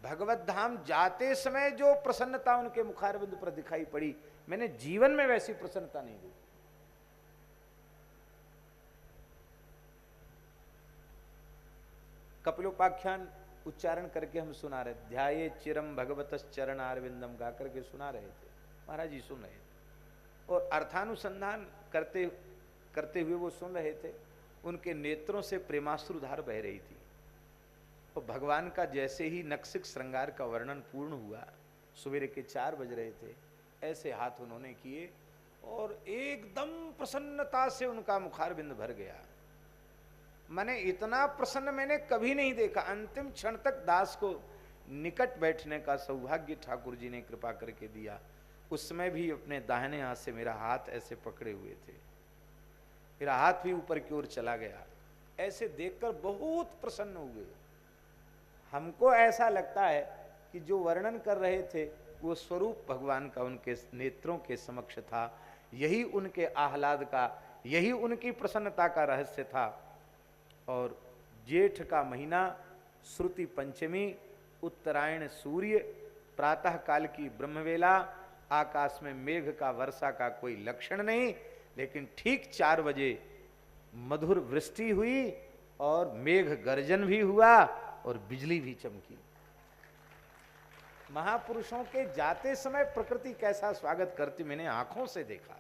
भगवत धाम जाते समय जो प्रसन्नता उनके मुखारबिंद पर दिखाई पड़ी, मैंने जीवन में वैसी प्रसन्नता नहीं देखी। कपिलोपाख्यान उच्चारण करके हम सुना रहे, ध्याये चिरम भगवतस् चरणारविंदम गा करके सुना रहे थे। महाराज जी सुन रहे थे और अर्थानुसंधान करते करते हुए वो सुन रहे थे। उनके नेत्रों से प्रेमाश्रुधार बह रही थी। और भगवान का जैसे ही नक्सिक श्रृंगार का वर्णन पूर्ण हुआ, सवेरे के 4 बज रहे थे, ऐसे हाथ उन्होंने किए और एकदम प्रसन्नता से उनका मुखारबिंद भर गया। मैंने इतना प्रसन्न मैंने कभी नहीं देखा। अंतिम क्षण तक दास को निकट बैठने का सौभाग्य ठाकुर जी ने कृपा करके दिया। उस समय भी अपने दाहिने हाथ से मेरा हाथ ऐसे पकड़े हुए थे, मेरा हाथ भी ऊपर की ओर चला गया। ऐसे देखकर बहुत प्रसन्न हुए। हमको ऐसा लगता है कि जो वर्णन कर रहे थे वो स्वरूप भगवान का उनके नेत्रों के समक्ष था। यही उनके आह्लाद का, यही उनकी प्रसन्नता का रहस्य था। और जेठ का महीना, श्रुति पंचमी, उत्तरायण सूर्य, प्रातः काल की ब्रह्मवेला, आकाश में मेघ का वर्षा का कोई लक्षण नहीं, लेकिन ठीक 4 बजे मधुर वृष्टि हुई और मेघ गर्जन भी हुआ और बिजली भी चमकी। महापुरुषों के जाते समय प्रकृति कैसा स्वागत करती मैंने आंखों से देखा।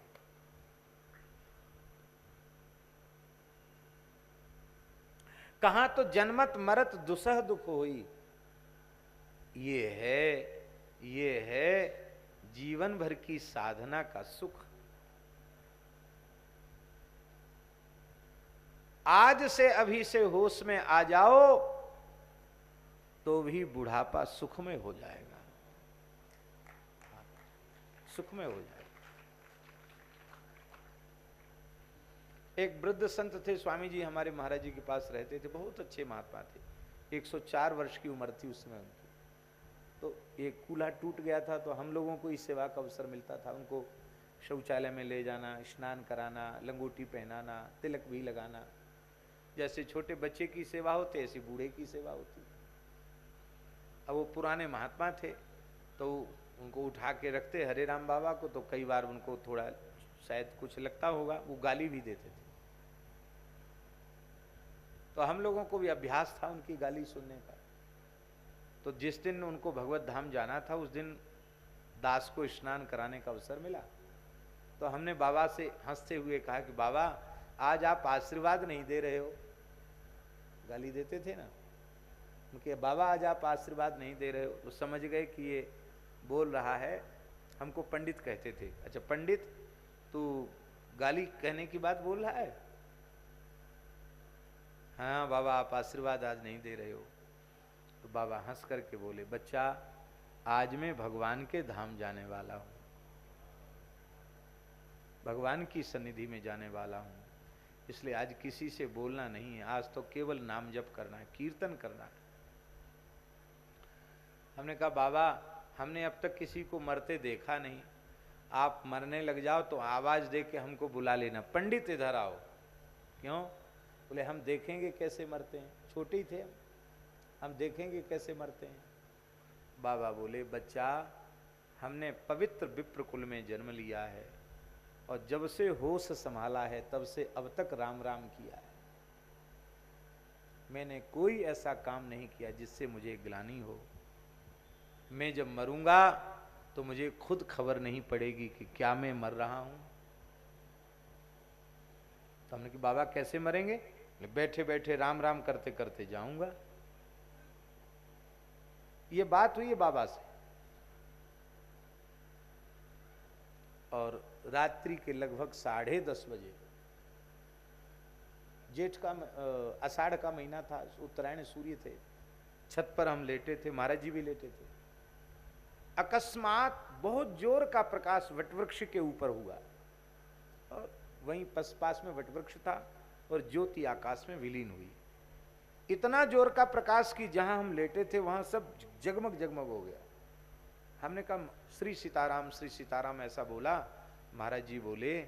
कहां तो जन्मत मरत दुसह दुख होई। ये है जीवन भर की साधना का सुख। आज से अभी से होश में आ जाओ तो भी बुढ़ापा सुखमय हो जाएगा, सुखमय हो जाएगा। एक वृद्ध संत थे, स्वामी जी हमारे महाराज जी के पास रहते थे, बहुत अच्छे महात्मा थे। 104 वर्ष की उम्र थी उसमें उनकी। तो एक कूल्हा टूट गया था, तो हम लोगों को इस सेवा का अवसर मिलता था। उनको शौचालय में ले जाना, स्नान कराना, लंगोटी पहनाना, तिलक भी लगाना। जैसे छोटे बच्चे की सेवा होती ऐसी बूढ़े की सेवा होती। अब वो पुराने महात्मा थे तो उनको उठा के रखते हरे राम बाबा को, तो कई बार उनको थोड़ा शायद कुछ लगता होगा, वो गाली भी देते थे। तो हम लोगों को भी अभ्यास था उनकी गाली सुनने का। तो जिस दिन उनको भगवत धाम जाना था उस दिन दास को स्नान कराने का अवसर मिला। तो हमने बाबा से हंसते हुए कहा कि बाबा आज आप आशीर्वाद नहीं दे रहे हो। गाली देते थे ना उनके, बाबा आज आप आशीर्वाद नहीं दे रहे हो। तो समझ गए कि ये बोल रहा है, हमको पंडित कहते थे। अच्छा पंडित तू गाली कहने की बात बोल रहा है? हाँ बाबा आप आशीर्वाद आज नहीं दे रहे हो। तो बाबा हंस करके बोले, बच्चा आज मैं भगवान के धाम जाने वाला हूँ, भगवान की सन्निधि में जाने वाला हूँ, इसलिए आज किसी से बोलना नहीं है, आज तो केवल नाम जप करना है, कीर्तन करना है। हमने कहा बाबा हमने अब तक किसी को मरते देखा नहीं, आप मरने लग जाओ तो आवाज दे के हमको बुला लेना, पंडित इधर आओ। क्यों? बोले हम देखेंगे कैसे मरते हैं, छोटे ही थे हम देखेंगे कैसे मरते हैं। बाबा बोले बच्चा हमने पवित्र विप्र कुल में जन्म लिया है और जब से होश संभाला है तब से अब तक राम राम किया है, मैंने कोई ऐसा काम नहीं किया जिससे मुझे ग्लानि हो। मैं जब मरूंगा तो मुझे खुद खबर नहीं पड़ेगी कि क्या मैं मर रहा हूं। तो हमने कि बाबा कैसे मरेंगे? बैठे बैठे राम राम करते करते जाऊंगा। ये बात हुई है बाबा से। और रात्रि के लगभग 10:30 बजे, जेठ का आषाढ़ का महीना था, उत्तरायण सूर्य थे, छत पर हम लेटे थे, महाराज जी भी लेटे थे। अकस्मात बहुत जोर का प्रकाश वटवृक्ष के ऊपर हुआ और वहीं पास में वटवृक्ष था और ज्योति आकाश में विलीन हुई। इतना जोर का प्रकाश कि जहां हम लेटे थे वहां सब जगमग जगमग हो गया। हमने कहा श्री सीताराम ऐसा बोला। महाराज जी बोले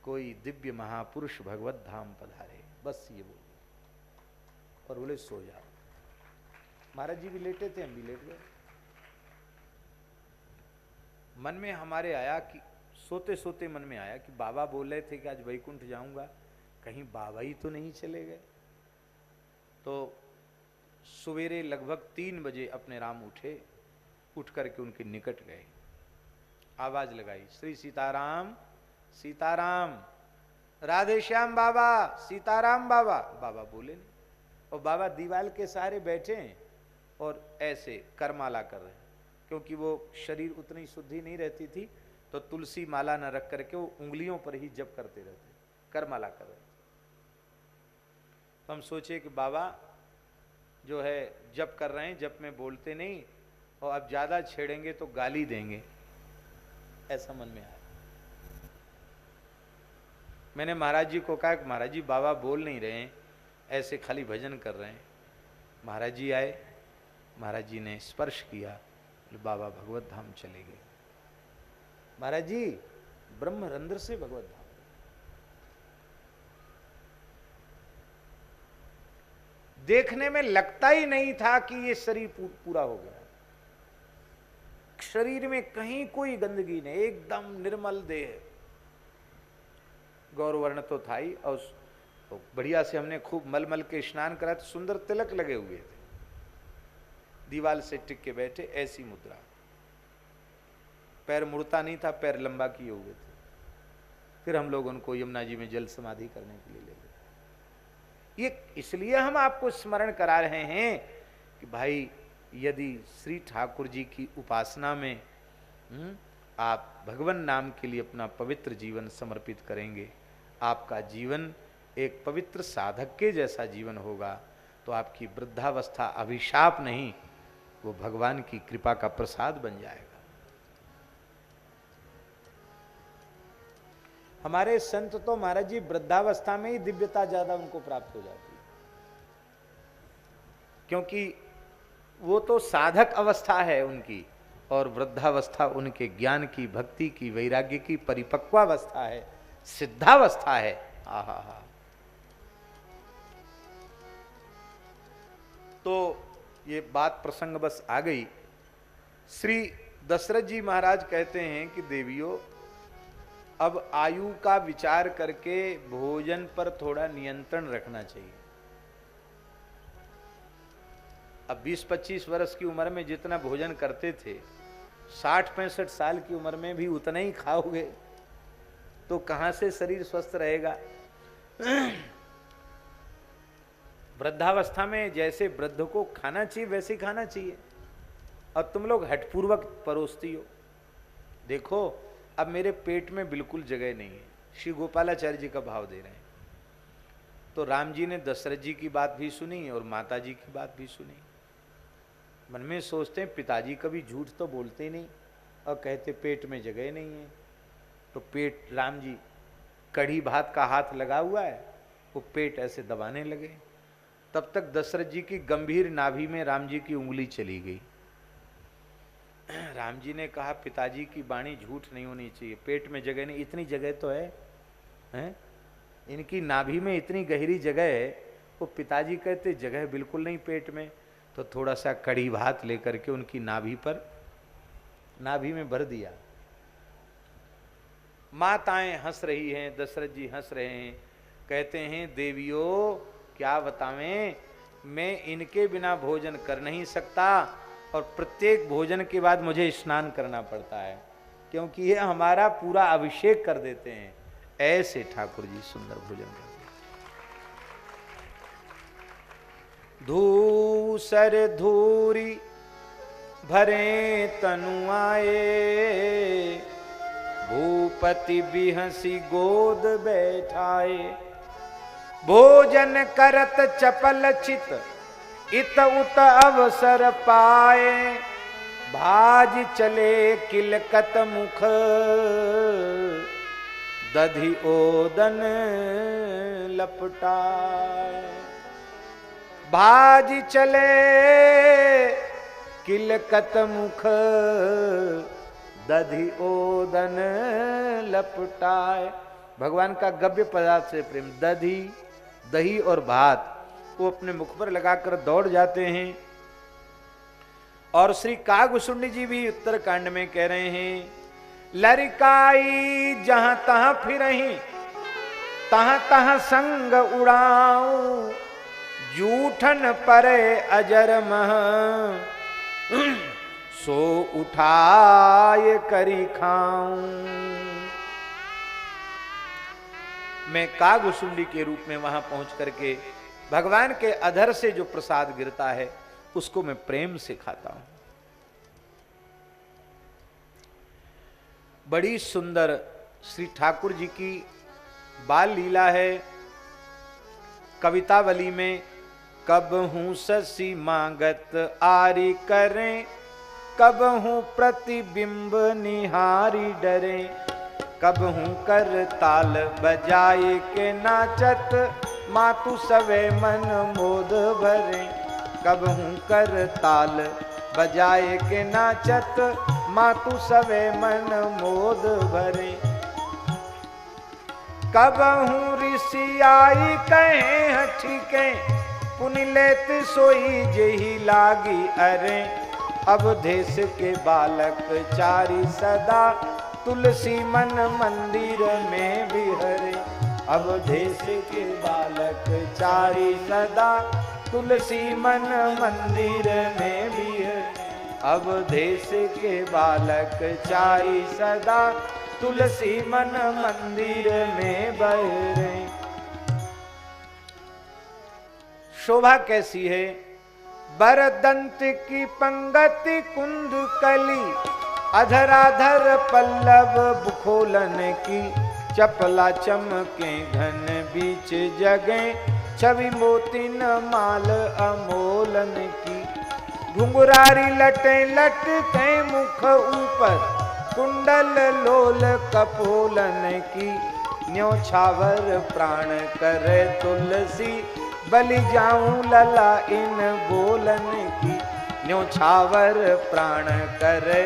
कोई दिव्य महापुरुष भगवत धाम पधारे, बस ये बोले और बोले सो जाओ। महाराज जी भी लेटे थे, हम भी लेट गए। मन में हमारे आया कि सोते सोते मन में आया कि बाबा बोल रहे थे कि आज वैकुंठ जाऊंगा, कहीं बाबा ही तो नहीं चले गए। तो सवेरे लगभग 3 बजे अपने राम उठे, उठ करके उनके निकट गए, आवाज लगाई श्री सीताराम सीताराम, राधे श्याम बाबा सीताराम बाबा। बाबा बोले नहीं और बाबा दीवाल के सहारे बैठे और ऐसे करमाला कर रहे हैं, क्योंकि वो शरीर उतनी शुद्धि नहीं रहती थी तो तुलसी माला न रख करके वो उंगलियों पर ही जप करते रहते, करमाला कर रहे थे। तो हम सोचे कि बाबा जो है जप कर रहे हैं, जप में बोलते नहीं और अब ज्यादा छेड़ेंगे तो गाली देंगे, ऐसा मन में आया। मैंने महाराज जी को कहा कि महाराज जी बाबा बोल नहीं रहे हैं, ऐसे खाली भजन कर रहे हैं। महाराज जी आए, महाराज जी ने स्पर्श किया, बाबा भगवत धाम चले गए। महाराज जी ब्रह्मरंध्र से भगवत धाम। देखने में लगता ही नहीं था कि ये शरीर पूरा हो गया, शरीर में कहीं कोई गंदगी नहीं, एकदम निर्मल देह। गौरवर्ण तो था ही और बढ़िया से हमने खूब मल के स्नान करा, तो सुंदर तिलक लगे हुए थे। दीवाल से टिक के बैठे, ऐसी मुद्रा, पैर मुड़ता नहीं था, पैर लंबा किए हुए थे। फिर हम लोग उनको यमुना जी में जल समाधि करने के लिए ले गए। ये इसलिए हम आपको स्मरण करा रहे हैं कि भाई यदि श्री ठाकुर जी की उपासना में आप भगवान नाम के लिए अपना पवित्र जीवन समर्पित करेंगे, आपका जीवन एक पवित्र साधक के जैसा जीवन होगा, तो आपकी वृद्धावस्था अभिशाप नहीं, वो भगवान की कृपा का प्रसाद बन जाएगा। हमारे संत तो महाराज जी वृद्धावस्था में ही दिव्यता ज्यादा उनको प्राप्त हो जाती है, क्योंकि वो तो साधक अवस्था है उनकी, और वृद्धावस्था उनके ज्ञान की, भक्ति की, वैराग्य की परिपक्वावस्था है, सिद्धावस्था है। आहा। तो ये बात प्रसंग बस आ गई। श्री दशरथ जी महाराज कहते हैं कि देवियों, अब आयु का विचार करके भोजन पर थोड़ा नियंत्रण रखना चाहिए। अब 20-25 वर्ष की उम्र में जितना भोजन करते थे, 60-65 साल की उम्र में भी उतना ही खाओगे तो कहां से शरीर स्वस्थ रहेगा। वृद्धावस्था में जैसे वृद्ध को खाना चाहिए वैसे खाना चाहिए, और तुम लोग हठपूर्वक परोसती हो। देखो अब मेरे पेट में बिल्कुल जगह नहीं है, श्री गोपालाचार्य जी का भाव दे रहे हैं। तो राम जी ने दशरथ जी की बात भी सुनी और माता जी की बात भी सुनी। मन में सोचते हैं पिताजी कभी झूठ तो बोलते ही नहीं और कहते पेट में जगह नहीं है। तो पेट, राम जी कढ़ी भात का हाथ लगा हुआ है, वो पेट ऐसे दबाने लगे। तब तक दशरथ जी की गंभीर नाभि में राम जी की उंगली चली गई। राम जी ने कहा पिताजी की वाणी झूठ नहीं होनी चाहिए, पेट में जगह नहीं, इतनी जगह तो है, हैं? इनकी नाभि में इतनी गहरी जगह है। वो पिताजी कहते जगह बिल्कुल नहीं पेट में। तो थोड़ा सा कड़ी भात लेकर के उनकी नाभि में भर दिया। माताएं हंस रही हैं, दशरथ जी हंस रहे हैं, कहते हैं देवियों क्या बतावें, मैं इनके बिना भोजन कर नहीं सकता और प्रत्येक भोजन के बाद मुझे स्नान करना पड़ता है, क्योंकि ये हमारा पूरा अभिषेक कर देते हैं। ऐसे ठाकुर जी सुंदर भोजन करते। धूसर धूरी भरे तनु आए, भूपति बिहसी गोद बैठाए। भोजन करत चपल चित इत उत अवसर पाए। भाज चले किलकत मुख दधि ओदन लपटाए। भाज चले किलकत मुख दधि ओदन लपटाए। भगवान का गव्य पदार्थ से प्रेम, दधि, दही और भात वो अपने मुख पर लगाकर दौड़ जाते हैं। और श्री कागभूषुंडी जी भी उत्तरकांड में कह रहे हैं, लरिकाई जहां तहां फिरहीं तहां तहां संग उड़ाऊं। जूठन परे अजर मह सो उठाए करी खाऊं। मैं कागभूषुंडी के रूप में वहां पहुंच करके भगवान के अधर से जो प्रसाद गिरता है उसको मैं प्रेम से खाता हूं। बड़ी सुंदर श्री ठाकुर जी की बाल लीला है। कवितावली में कब हूं ससी मांगत आरी करें, कब हूं प्रतिबिंब निहारी डरे। कब हूं कर ताल बजाए के नाचत, मातु सवे मन मोद भरे। कब हूं कर ताल बजाए के नाचत, मातु सवे मन मोद भरे। कब हूं ऋषि आई कहे हठीके, पुनि लेत सोई जेही लागी अरे। अब देश के बालक चारी सदा, तुलसी मन मंदिर में बिहरे। अब देश के बालक चारी सदा, तुलसी मन मंदिर में बिहरे। अब देश के बालक चारी सदा, तुलसी मन मंदिर में बहरे। शोभा कैसी है, बरदंत की पंगति कुंद कली, अधराधर पल्लव बुखोलन की। चपला चमके घन बीच जगे, छवि मोतिन माल अमोलन की। घुंघरारी लटे लटके मुख ऊपर, कुंडल लोल कपोलन की। न्योछावर प्राण करे तुलसी, बलि जाऊं लला इन बोलन की। न्योछावर प्राण करे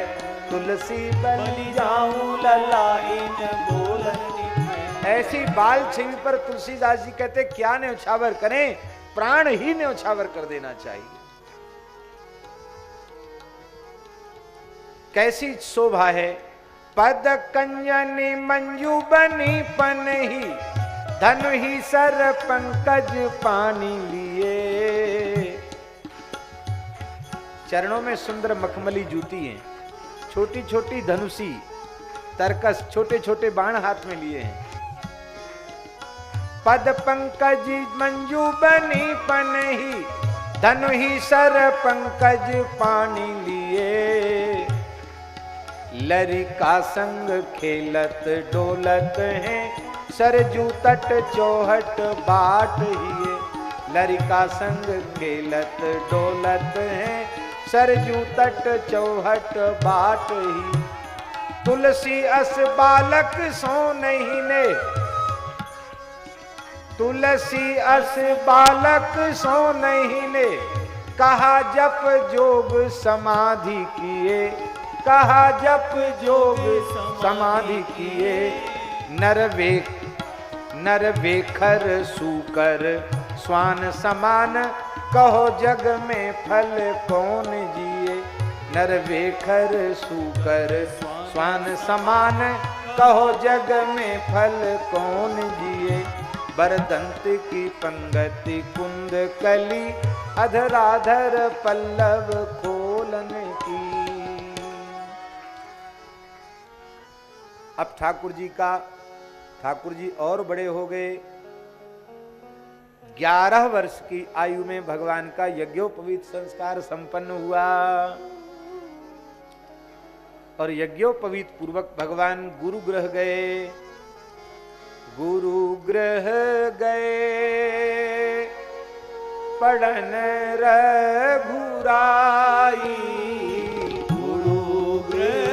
तुलसी, बलि जाऊं लला इन बोलन की। ऐसी बाल छवि पर तुलसीदास जी कहते क्या न्योछावर करें, प्राण ही न्योछावर कर देना चाहिए। कैसी शोभा है, पद कंजनी मंजू बनी पनही, धनु ही सर पंकज पानी लिए। चरणों में सुंदर मखमली जूती हैं, छोटी छोटी धनुषी तरकस छोटे छोटे बाण हाथ में लिए हैं। पद पंकज मंजू बनी पनही, धनु ही सर पंकज पानी लिए। लरिका संग खेलत डोलत हैं, सरजू तट चौहट बाट हिए, लरिका संग खेलत डोलत हैं, सरजू तट चौहट बाट ही। तुलसी अस बालक सो नहीं ने, तुलसी अस बालक सो नहीं ने, कहा जप जोग समाधि किए, कहा जप जोग समाधि किए। नर वेखर सूकर स्वान समान, कहो जग में फल कौन जिए। नर वेखर सूकर स्वान समान, कहो जग में फल कौन जिए। बरदंत की पंगति कुंद कली, अधराधर पल्लव खोलन की। अब ठाकुर जी और बड़े हो गए। 11 वर्ष की आयु में भगवान का यज्ञोपवीत संस्कार संपन्न हुआ और यज्ञोपवीत पूर्वक भगवान गुरु गृह गए। गुरु गृह गए पढ़न रघुराई, गुरु गृह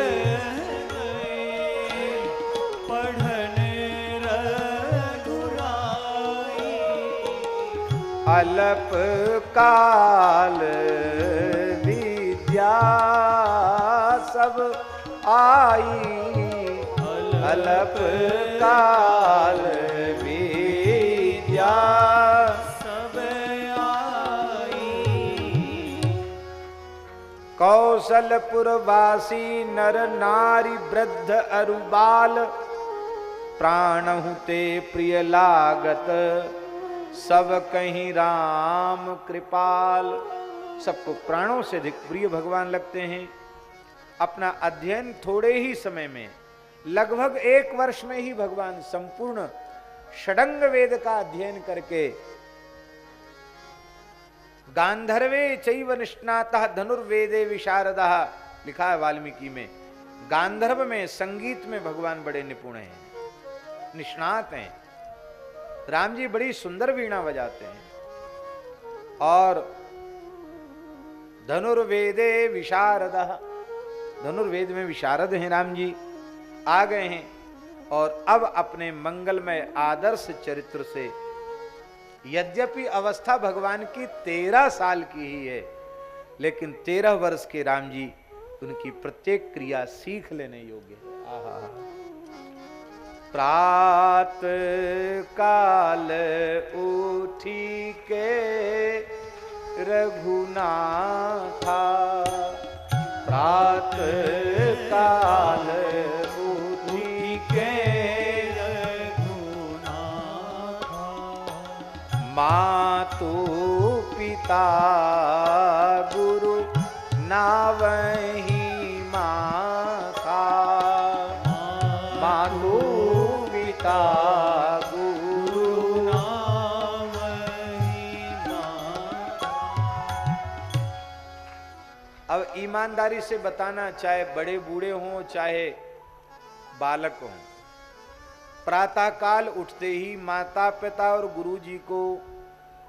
गए पढ़न रघुराई। अलप काल विद्या सब आई, अलप काल विद्या सब आई। कौशलपुरवासी नर नारी वृद्ध अरुबाल, प्राणहु ते प्रिय लागत, सब कहीं राम कृपाल। सबको प्राणों से अधिक प्रिय भगवान लगते हैं। अपना अध्ययन थोड़े ही समय में, लगभग 1 वर्ष में ही भगवान संपूर्ण षडंग वेद का अध्ययन करके गांधर्वे चैव निष्णातः धनुर्वेदे विशारदः, लिखा है वाल्मीकि में। गांधर्व में, संगीत में भगवान बड़े निपुण हैं, निष्णात हैं। राम जी बड़ी सुंदर वीणा बजाते हैं। और धनुर्वेदे विशारदः, धनुर्वेद में विशारद हैं राम जी, आ गए हैं। और अब अपने मंगलमय आदर्श चरित्र से, यद्यपि अवस्था भगवान की 13 साल की ही है, लेकिन 13 वर्ष के राम जी उनकी प्रत्येक क्रिया सीख लेने योग्य है। आहा, प्रात काल उठी के रघुनाथा, प्रात काल उठी के रघुनाथा। मातु पिता गुरु नावही माता, मातु पिता गुरु नावही माता। अब ईमानदारी से बताना, चाहे बड़े बूढ़े हों चाहे बालक हों, प्रातः काल उठते ही माता पिता और गुरु जी को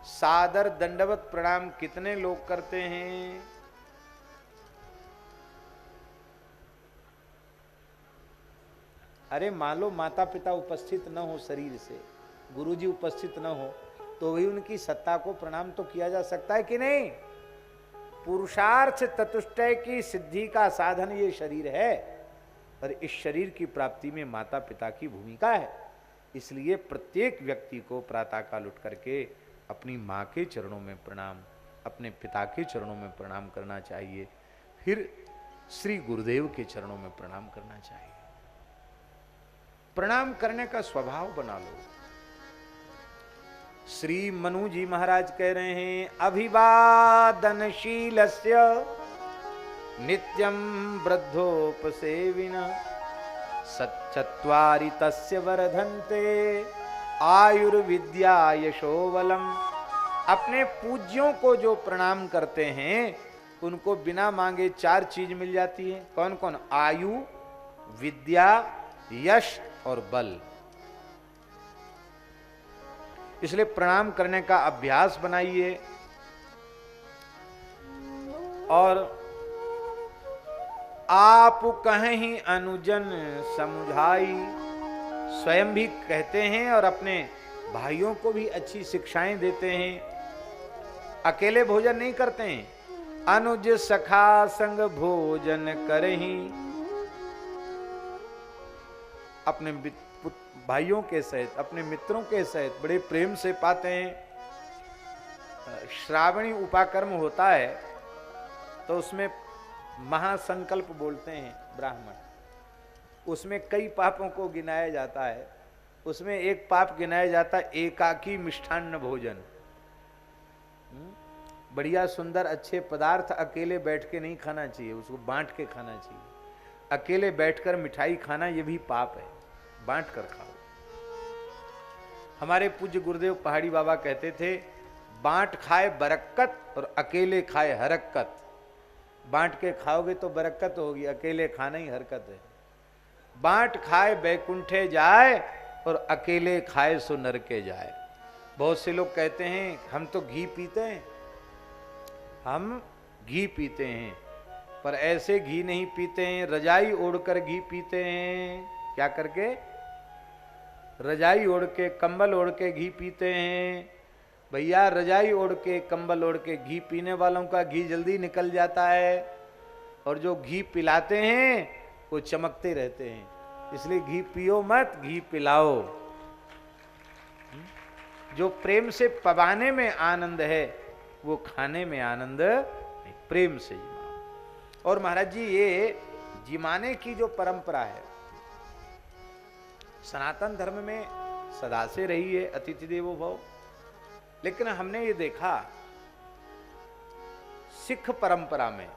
सादर दंडवत प्रणाम कितने लोग करते हैं? अरे मान लो माता पिता उपस्थित न हो, शरीर से गुरु जी उपस्थित न हो, तो भी उनकी सत्ता को प्रणाम तो किया जा सकता है कि नहीं? पुरुषार्थ चतुष्टय की सिद्धि का साधन ये शरीर है, और इस शरीर की प्राप्ति में माता पिता की भूमिका है। इसलिए प्रत्येक व्यक्ति को प्रातःकाल उठ करके अपनी माँ के चरणों में प्रणाम, अपने पिता के चरणों में प्रणाम करना चाहिए, फिर श्री गुरुदेव के चरणों में प्रणाम करना चाहिए। प्रणाम करने का स्वभाव बना लो। श्री मनु जी महाराज कह रहे हैं, अभिवादनशीलस्य नित्यं वृद्धोपसेविनः सच्चत्वारि तस्य वर्धन्ते आयुर्विद्या यशोबलम्। अपने पूज्यों को जो प्रणाम करते हैं उनको बिना मांगे 4 चीज मिल जाती है। कौन कौन? आयु, विद्या, यश और बल। इसलिए प्रणाम करने का अभ्यास बनाइए। और आप कहीं अनुजन समझाई, स्वयं भी कहते हैं और अपने भाइयों को भी अच्छी शिक्षाएं देते हैं। अकेले भोजन नहीं करते हैं, अनुज सखा संग भोजन करही, अपने भाइयों के सहित, अपने मित्रों के सहित बड़े प्रेम से पाते हैं। श्रावणी उपाकर्म होता है तो उसमें महासंकल्प बोलते हैं ब्राह्मण, उसमें कई पापों को गिनाया जाता है। उसमें एक पाप गिनाया जाता है एकाकी मिष्ठान्न भोजन। बढ़िया सुंदर अच्छे पदार्थ अकेले बैठ के नहीं खाना चाहिए, उसको बांट के खाना चाहिए। अकेले बैठकर मिठाई खाना ये भी पाप है, बांट कर खाओ। हमारे पूज्य गुरुदेव पहाड़ी बाबा कहते थे, बांट खाए बरक्कत और अकेले खाए हरक्कत। बांट के खाओगे तो बरक्कत होगी, अकेले खाना ही हरकत है। बांट खाए बैकुंठे जाए और अकेले खाए सो नरके जाए। बहुत से लोग कहते हैं हम तो घी पीते हैं, हम घी पीते हैं, पर ऐसे घी नहीं पीते हैं, रजाई ओढ़कर घी पीते हैं। क्या करके? रजाई ओढ़ के, कंबल ओढ़ के घी पीते हैं। भैया रजाई ओढ़ के, कंबल ओढ़ के घी पीने वालों का घी जल्दी निकल जाता है, और जो घी पिलाते हैं वो चमकते रहते हैं। इसलिए घी पियो मत, घी पिलाओ। जो प्रेम से पवाने में आनंद है वो खाने में आनंद नहीं, प्रेम से जिमाओ। और महाराज जी ये जिमाने की जो परंपरा है सनातन धर्म में सदा से रही है, अतिथि देवो भव। लेकिन हमने ये देखा सिख परंपरा में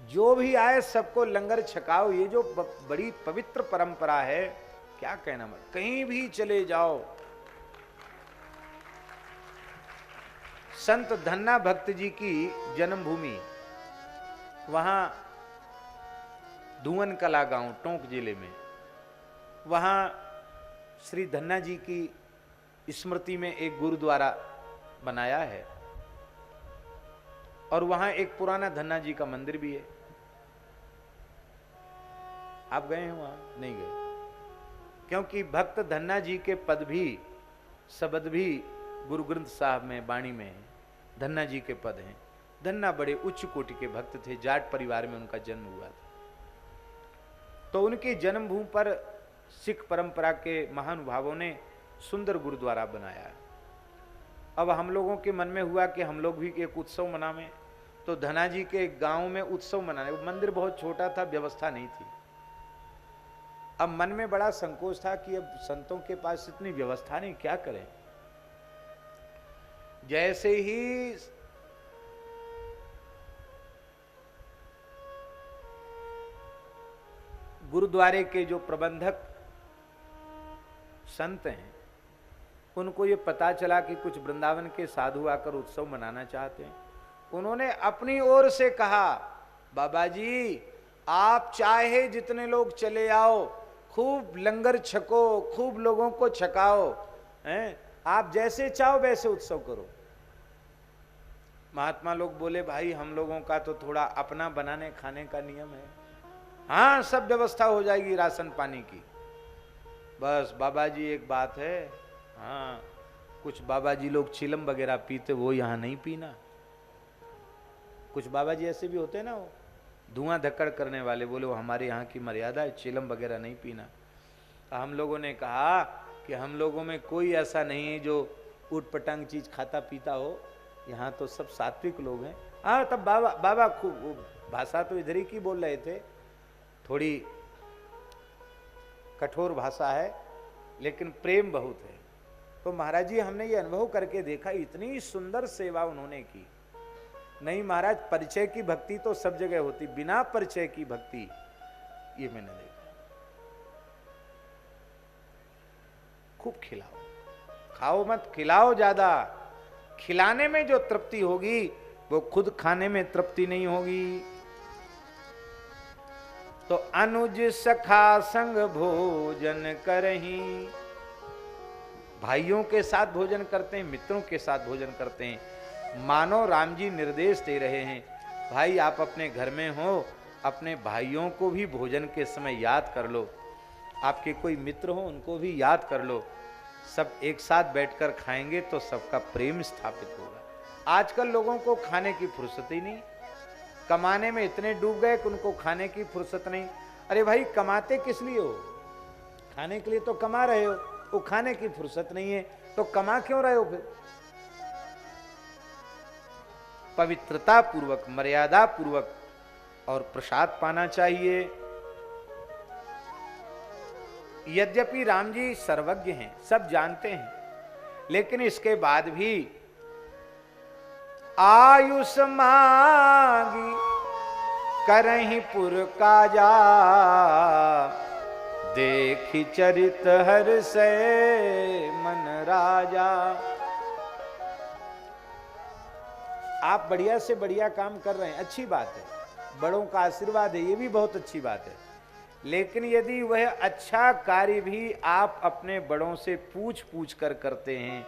जो भी आए सबको लंगर छकाओ, ये जो बड़ी पवित्र परंपरा है, क्या कहना। मत कहीं भी चले जाओ, संत धन्ना भक्त जी की जन्मभूमि वहां धुवन कला गांव टोंक जिले में, वहां श्री धन्ना जी की स्मृति में एक गुरुद्वारा बनाया है, और वहां एक पुराना धन्ना जी का मंदिर भी है। आप गए हैं वहां? नहीं गए, क्योंकि भक्त धन्ना जी के पद भी, शब्द भी गुरु ग्रंथ साहब में, वाणी में है। धन्ना जी के पद हैं। धन्ना बड़े उच्च कोटि के भक्त थे, जाट परिवार में उनका जन्म हुआ था। तो उनकी जन्मभूमि पर सिख परंपरा के महानुभावों ने सुंदर गुरुद्वारा बनाया। अब हम लोगों के मन में हुआ कि हम लोग भी एक उत्सव मनावें, तो धन्ना जी के गांव में उत्सव मनाने, वो मंदिर बहुत छोटा था, व्यवस्था नहीं थी। अब मन में बड़ा संकोच था कि अब संतों के पास इतनी व्यवस्था नहीं, क्या करें। जैसे ही गुरुद्वारे के जो प्रबंधक संत हैं उनको ये पता चला कि कुछ वृंदावन के साधु आकर उत्सव मनाना चाहते हैं, उन्होंने अपनी ओर से कहा, बाबा जी आप चाहे जितने लोग चले आओ, खूब लंगर छको, खूब लोगों को छकाओ, हैं, आप जैसे चाहो वैसे उत्सव करो। महात्मा लोग बोले, भाई हम लोगों का तो थोड़ा अपना बनाने खाने का नियम है। हाँ सब व्यवस्था हो जाएगी राशन पानी की, बस बाबा जी एक बात है, हाँ कुछ बाबा जी लोग चिलम वगैरह पीते, वो यहाँ नहीं पीना। कुछ बाबा जी ऐसे भी होते हैं ना, वो धुआं धक्कड़ करने वाले, बोले वो हमारे यहाँ की मर्यादा है, चिलम वगैरह नहीं पीना। हम लोगों ने कहा कि हम लोगों में कोई ऐसा नहीं है जो उट पटांग चीज खाता पीता हो, यहाँ तो सब सात्विक लोग हैं। हाँ तब बाबा खूब भाषा तो इधर ही की बोल रहे थे, थोड़ी कठोर भाषा है लेकिन प्रेम बहुत है। तो महाराज जी हमने ये अनुभव करके देखा, इतनी सुंदर सेवा उन्होंने की। नहीं महाराज, परिचय की भक्ति तो सब जगह होती, बिना परिचय की भक्ति ये मैंने देखा। खूब खिलाओ, खाओ मत, खिलाओ ज्यादा। खिलाने में जो तृप्ति होगी वो खुद खाने में तृप्ति नहीं होगी। तो अनुज सखा संग भोजन करही, भाइयों के साथ भोजन करते हैं, मित्रों के साथ भोजन करते हैं। मानो राम जी निर्देश दे रहे हैं, भाई आप अपने घर में हो, अपने भाइयों को भी भोजन के समय याद कर लो, आपके कोई मित्र हो उनको भी याद कर लो। सब एक साथ बैठकर खाएंगे तो सबका प्रेम स्थापित होगा। आजकल लोगों को खाने की फुर्सत ही नहीं, कमाने में इतने डूब गए कि उनको खाने की फुर्सत नहीं। अरे भाई कमाते किस लिए हो? खाने के लिए तो कमा रहे हो, वो खाने की फुर्सत नहीं है तो कमा क्यों रहे हो? फिर पवित्रता पूर्वक, मर्यादा पूर्वक और प्रसाद पाना चाहिए। यद्यपि राम जी सर्वज्ञ हैं, सब जानते हैं, लेकिन इसके बाद भी आयुष मांगी करहीं पुर काजा, देखी चरित हर से मन राजा। आप बढ़िया से बढ़िया काम कर रहे हैं, अच्छी बात है, बड़ों का आशीर्वाद है, ये भी बहुत अच्छी बात है। लेकिन यदि वह अच्छा कार्य भी आप अपने बड़ों से पूछ पूछ कर करते हैं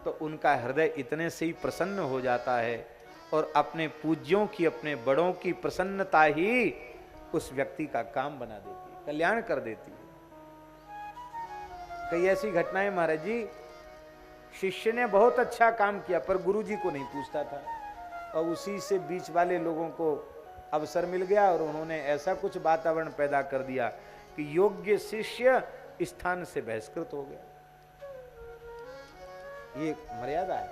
तो उनका हृदय इतने से ही प्रसन्न हो जाता है और अपने पूज्यों की, अपने बड़ों की प्रसन्नता ही उस व्यक्ति का काम बना देती है, कल्याण कर देती है। कई ऐसी घटनाएं महाराज जी, शिष्य ने बहुत अच्छा काम किया पर गुरु जी को नहीं पूछता था और उसी से बीच वाले लोगों को अवसर मिल गया और उन्होंने ऐसा कुछ वातावरण पैदा कर दिया कि योग्य शिष्य स्थान से बहिष्कृत हो गया। ये मर्यादा है,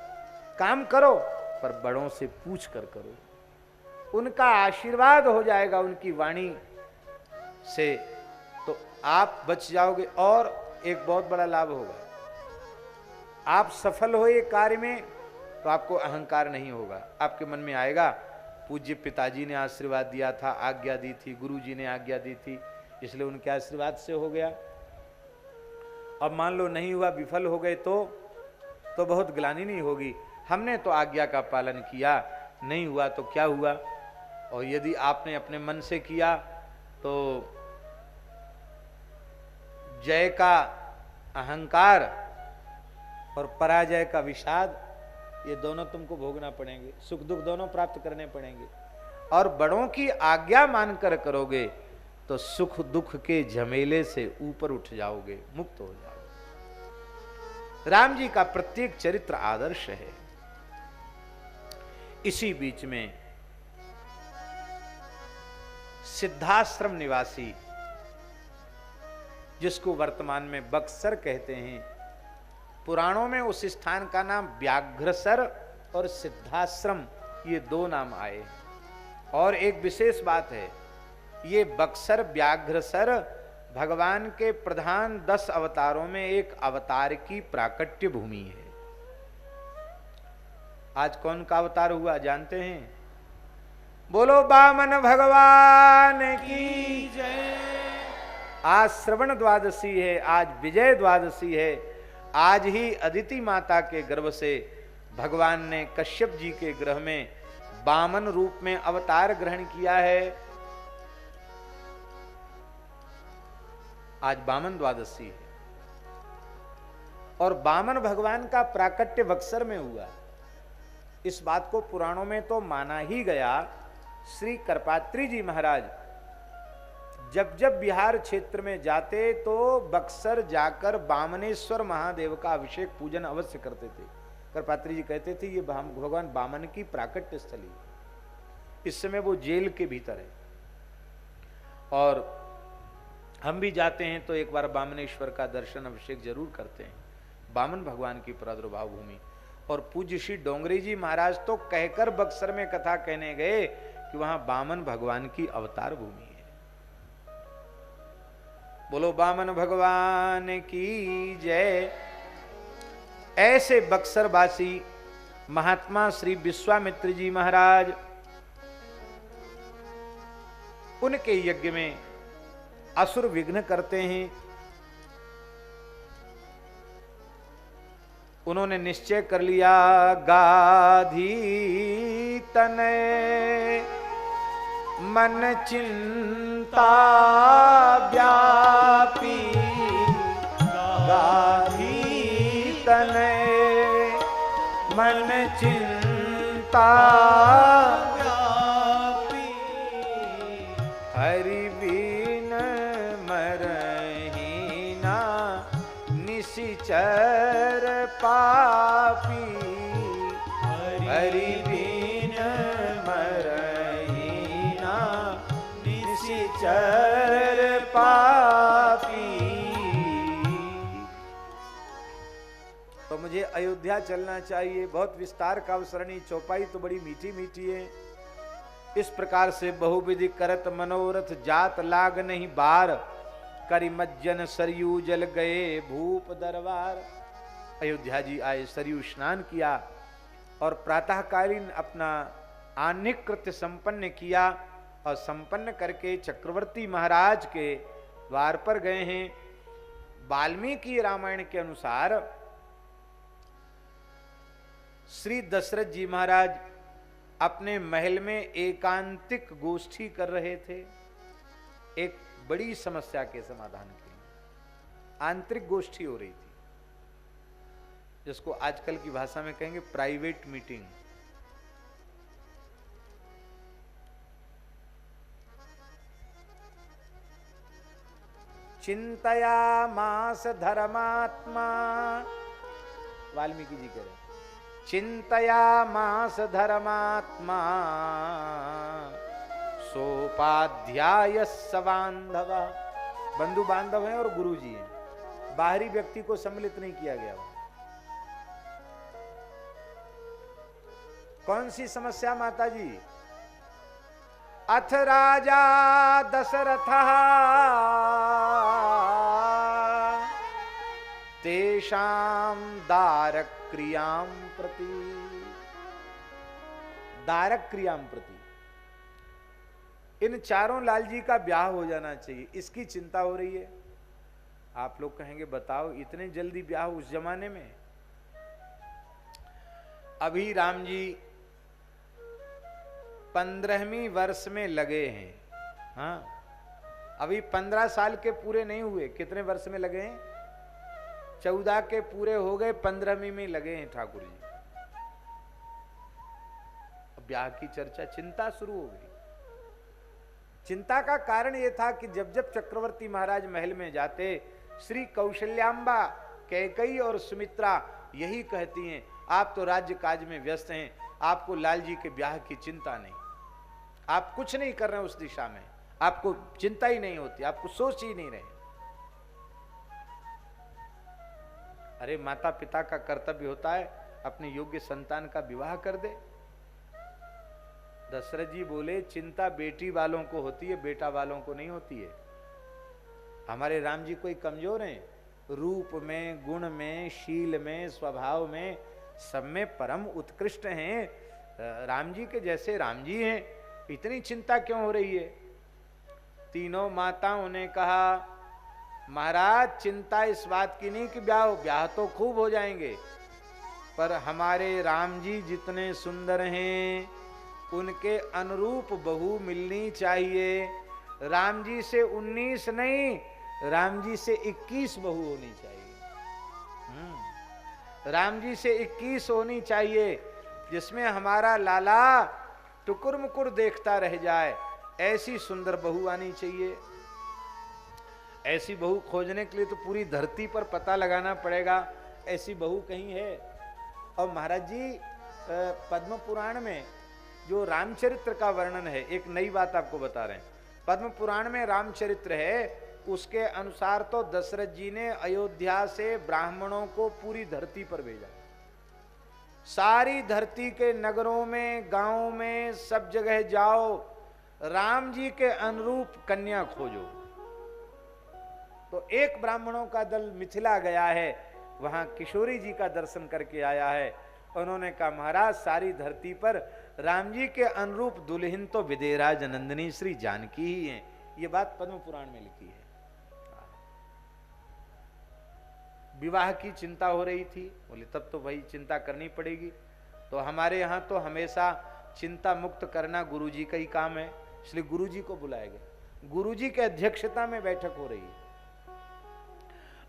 काम करो पर बड़ों से पूछ कर करो, उनका आशीर्वाद हो जाएगा उनकी वाणी से तो आप बच जाओगे। और एक बहुत बड़ा लाभ होगा, आप सफल हो ये कार्य में तो आपको अहंकार नहीं होगा। आपके मन में आएगा पूज्य पिताजी ने आशीर्वाद दिया था, आज्ञा दी थी, गुरुजी ने आज्ञा दी थी, इसलिए उनके आशीर्वाद से हो गया। अब मान लो नहीं हुआ, विफल हो गए तो बहुत ग्लानि नहीं होगी, हमने तो आज्ञा का पालन किया, नहीं हुआ तो क्या हुआ। और यदि आपने अपने मन से किया तो जय का अहंकार और पराजय का विषाद, ये दोनों तुमको भोगना पड़ेंगे, सुख दुख दोनों प्राप्त करने पड़ेंगे। और बड़ों की आज्ञा मानकर करोगे तो सुख दुख के झमेले से ऊपर उठ जाओगे, मुक्त हो जाओगे। राम जी का प्रत्येक चरित्र आदर्श है। इसी बीच में सिद्धाश्रम निवासी, जिसको वर्तमान में बक्सर कहते हैं, पुराणों में उस स्थान का नाम व्याघ्रसर और सिद्धाश्रम, ये दो नाम आए। और एक विशेष बात है, ये बक्सर व्याघ्रसर भगवान के प्रधान 10 अवतारों में एक अवतार की प्राकट्य भूमि है। आज कौन का अवतार हुआ जानते हैं? बोलो बामन भगवान की जय। आज श्रवण द्वादशी है, आज विजय द्वादशी है। आज ही अदिति माता के गर्भ से भगवान ने कश्यप जी के गृह में बामन रूप में अवतार ग्रहण किया है। आज बामन द्वादशी है और बामन भगवान का प्राकट्य बक्सर में हुआ। इस बात को पुराणों में तो माना ही गया। श्री करपात्री जी महाराज जब जब बिहार क्षेत्र में जाते तो बक्सर जाकर बामनेश्वर महादेव का अभिषेक पूजन अवश्य करते थे। करपात्री जी कहते थे ये भगवान बामन की प्राकट्य स्थली है। इस समय वो जेल के भीतर है और हम भी जाते हैं तो एक बार बामनेश्वर का दर्शन अभिषेक जरूर करते हैं। बामन भगवान की प्रादुर्भाव भूमि। और पूज्य श्री डोंगरी जी महाराज तो कहकर बक्सर में कथा कहने गए कि वहां बामन भगवान की अवतार भूमि है। बोलो बामन भगवान की जय। ऐसे बक्सर वासी महात्मा श्री विश्वामित्र जी महाराज, उनके यज्ञ में असुर विघ्न करते हैं। उन्होंने निश्चय कर लिया गाधी तनय मन चिंता व्यापी गाधी व्यापता व्यापी हरि बिन मरहि ना निशिचर पापी हरि बिन मरहि ना निशिचर पापी। तो मुझे अयोध्या चलना चाहिए, बहुत विस्तार का अवसरणी, चौपाई तो बड़ी मीठी मीठी है। इस प्रकार से बहुविधि करत मनोरथ जात लाग नहीं बार, करि मज्जन सरयू जल गए भूप दरबार। अयोध्या जी आए, सरयू स्नान किया और प्रातःकालीन अपना आह्निक कृत्य संपन्न किया और संपन्न करके चक्रवर्ती महाराज के द्वार पर गए हैं। वाल्मीकि रामायण के अनुसार श्री दशरथ जी महाराज अपने महल में एकांतिक गोष्ठी कर रहे थे, एक बड़ी समस्या के समाधान के लिए आंतरिक गोष्ठी हो रही थी, जिसको आजकल की भाषा में कहेंगे प्राइवेट मीटिंग। चिंतयामास धर्मात्मा, वाल्मीकि जी कह रहे हैं, चिंतयामास धर्मात्मा सोपाध्याय सबांधव। बंधु बांधव हैं और गुरु जी हैं, बाहरी व्यक्ति को सम्मिलित नहीं किया गया। कौन सी समस्या माता जी? अथ राजा दशरथ तेषां दारक क्रियां प्रति, दारक क्रियां प्रति, इन चारों लाल जी का ब्याह हो जाना चाहिए, इसकी चिंता हो रही है। आप लोग कहेंगे बताओ इतने जल्दी ब्याह उस जमाने में? अभी राम जी 15वीं वर्ष में लगे हैं। हाँ, अभी 15 साल के पूरे नहीं हुए, कितने वर्ष में लगे हैं? 14 के पूरे हो गए, 15वीं में लगे हैं ठाकुर जी। अब ब्याह की चर्चा, चिंता शुरू हो गई। चिंता का कारण यह था कि जब जब चक्रवर्ती महाराज महल में जाते, श्री कौशल्याम्बा, कैकेयी और सुमित्रा यही कहती हैं, आप तो राज्य काज में व्यस्त हैं, आपको लाल जी के ब्याह की चिंता नहीं, आप कुछ नहीं कर रहे उस दिशा में, आपको चिंता ही नहीं होती, आपको सोच ही नहीं रहे। अरे माता पिता का कर्तव्य होता है अपने योग्य संतान का विवाह कर दे। दशरथ जी बोले चिंता बेटी वालों को होती है, बेटा वालों को नहीं होती है। हमारे राम जी कोई कमजोर हैं? रूप में, गुण में, शील में, स्वभाव में, सब में परम उत्कृष्ट हैं। राम जी के जैसे राम जी हैं, इतनी चिंता क्यों हो रही है? तीनों माताओं ने कहा महाराज चिंता इस बात की नहीं कि ब्याह तो खूब हो जाएंगे, पर हमारे राम जी जितने सुंदर हैं उनके अनुरूप बहू मिलनी चाहिए। राम जी से 19 नहीं, राम जी से 21 बहू होनी चाहिए। राम जी से 21 होनी चाहिए, जिसमें हमारा लाला टुकुर मुकुर देखता रह जाए, ऐसी सुंदर बहू आनी चाहिए। ऐसी बहू खोजने के लिए तो पूरी धरती पर पता लगाना पड़ेगा, ऐसी बहू कहीं है। और महाराज जी पद्म पुराण में जो रामचरित्र का वर्णन है, एक नई बात आपको बता रहे हैं। पद्म पुराण में रामचरित्र है, उसके अनुसार तो दशरथ जी ने अयोध्या से ब्राह्मणों को पूरी धरती पर भेजा। सारी धरती के नगरों में, गांवों में, सब जगह जाओ, राम जी के अनुरूप कन्या खोजो। तो एक ब्राह्मणों का दल मिथिला गया है, वहां किशोरी जी का दर्शन करके आया है। उन्होंने कहा महाराज सारी धरती पर राम जी के अनुरूप दुल्हन तो विदेहराज नंदिनी श्री जानकी ही हैं। ये बात पद्म पुराण में लिखी है। विवाह की चिंता हो रही थी, बोले तब तो वही चिंता करनी पड़ेगी। तो हमारे यहाँ तो हमेशा चिंता मुक्त करना गुरु जी का ही काम है, इसलिए गुरु जी को बुलाया गया। गुरु जी के अध्यक्षता में बैठक हो रही है।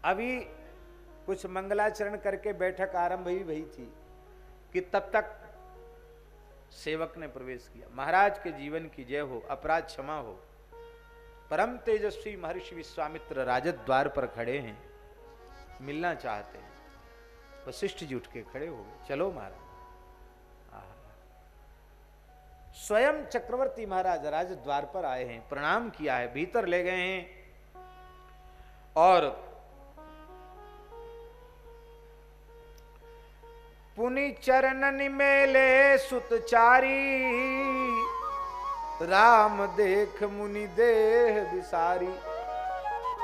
अभी कुछ मंगलाचरण करके बैठक आरंभ ही भई थी कि तब तक सेवक ने प्रवेश किया। महाराज के जीवन की जय हो, अपराध क्षमा हो। परम तेजस्वी महर्षि विश्वामित्र राजद्वार द्वार पर खड़े हैं, मिलना चाहते हैं। वशिष्ठ जी उठ के खड़े हो गए, चलो महाराज। स्वयं चक्रवर्ती महाराज राजद्वार द्वार पर आए हैं, प्रणाम किया है, भीतर ले गए हैं और पुनि चरणन मेले सुतचारी, राम देख मुनि देह विसारी।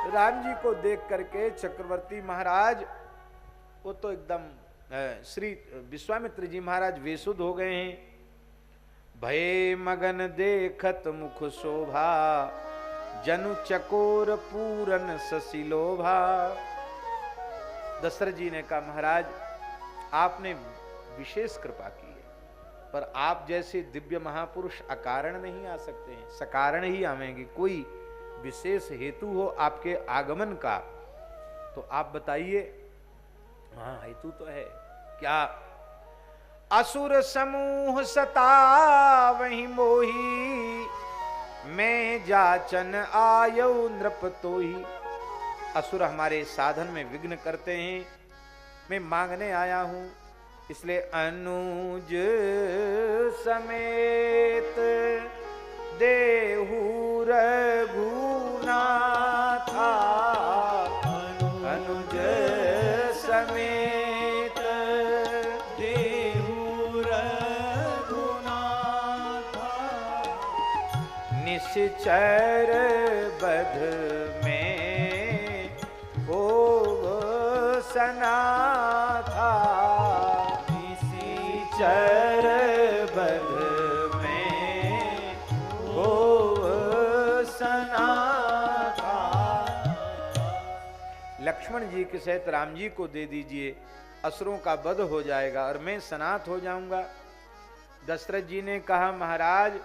राम जी को देख करके चक्रवर्ती महाराज वो तो एकदम श्री विश्वामित्र जी महाराज वेशुद्ध हो गए हैं। भय मगन देखत मुख शोभा, जनु चकोर पूरन ससिलोभा। दशरथ जी ने कहा महाराज आपने विशेष कृपा की है, पर आप जैसे दिव्य महापुरुष अकारण नहीं आ सकते हैं, सकारण ही आवेंगे। कोई विशेष हेतु हो आपके आगमन का तो आप बताइए। हाँ हेतु तो है, क्या? असुर समूह सतावहि मोही, मैं जाचन आयौ नृप तोही। असुर हमारे साधन में विघ्न करते हैं, मैं मांगने आया हूं, इसलिए अनुज समेत देहु रघुनाथा, अनुज समेत देहु रघुनाथा, निश्चर बध में हो सनाथा, निश्चर बध में हो सनाथा। लक्ष्मण जी के सहित राम जी को दे दीजिए, असुरों का वध हो जाएगा और मैं सनाथ हो जाऊंगा। दशरथ जी ने कहा महाराज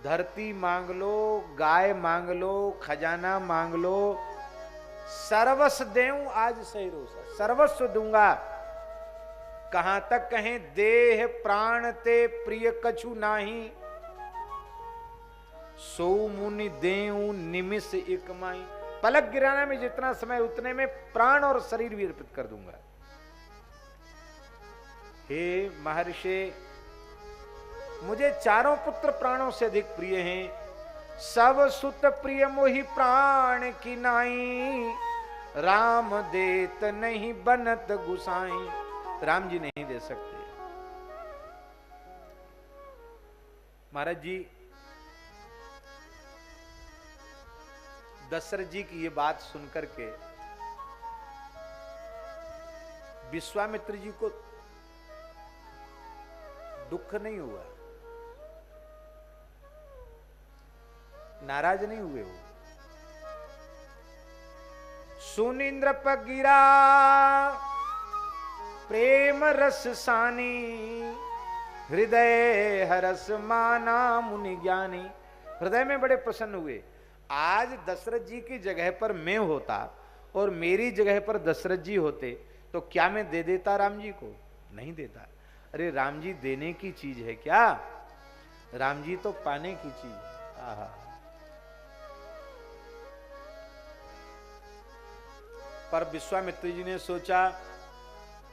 धरती मांग लो, गाय मांग लो, खजाना मांग लो, सर्वस्व देऊं आज सही रोसा, सर्वस्व दूंगा। कहां तक कहें देह प्राण ते प्रिय कछु नाही, सो मुनि देऊं निमिष एक माई। पलक गिराना में जितना समय उतने में प्राण और शरीर भी अर्पित कर दूंगा। हे महर्षि मुझे चारों पुत्र प्राणों से अधिक प्रिय हैं, सब सुत प्रिय मोहि प्राण की नाई, राम देत नहीं बनत गुसाई। राम जी नहीं दे सकते। महाराज जी दशरथ जी की ये बात सुनकर के विश्वामित्र जी को दुख नहीं हुआ, नाराज नहीं हुए वो। सुनिंद्र पगिरा प्रेम रस सानी, हृदय हरस माना मुनि ज्ञानी। हृदय में बड़े प्रसन्न हुए। आज दशरथ जी की जगह पर मैं होता और मेरी जगह पर दशरथ जी होते तो क्या मैं दे देता राम जी को? नहीं देता। अरे राम जी देने की चीज है क्या? राम जी तो पाने की चीज है। आहा। पर विश्वामित्र जी ने सोचा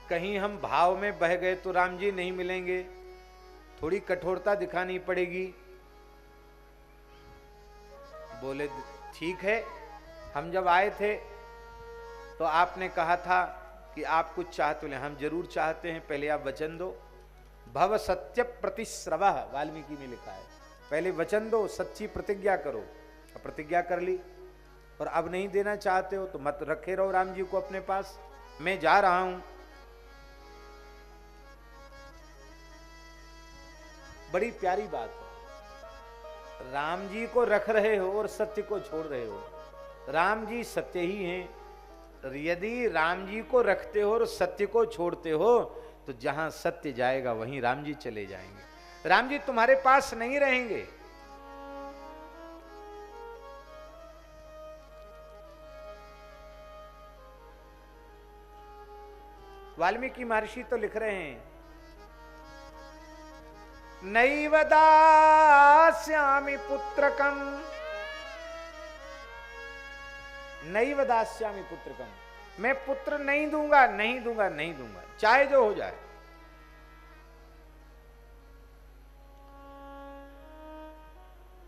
कहीं हम भाव में बह गए तो राम जी नहीं मिलेंगे, थोड़ी कठोरता दिखानी पड़ेगी। बोले ठीक है, हम जब आए थे तो आपने कहा था कि आप कुछ चाहते हो, हम जरूर चाहते हैं, पहले आप वचन दो। भव सत्य प्रतिश्रव वाल्मीकि ने लिखा है, पहले वचन दो, सच्ची प्रतिज्ञा करो। प्रतिज्ञा कर ली और अब नहीं देना चाहते हो तो मत रखे रहो राम जी को अपने पास, मैं जा रहा हूं। बड़ी प्यारी बात है, राम जी को रख रहे हो और सत्य को छोड़ रहे हो। राम जी सत्य ही हैं। यदि राम जी को रखते हो और सत्य को छोड़ते हो तो जहां सत्य जाएगा वहीं राम जी चले जाएंगे। राम जी तुम्हारे पास नहीं रहेंगे। वाल्मीकि महर्षि तो लिख रहे हैं नैव दास्यामि पुत्रकम, नैव दास्यामि पुत्रकम, मैं पुत्र नहीं दूंगा, नहीं दूंगा, नहीं दूंगा, चाहे जो हो जाए।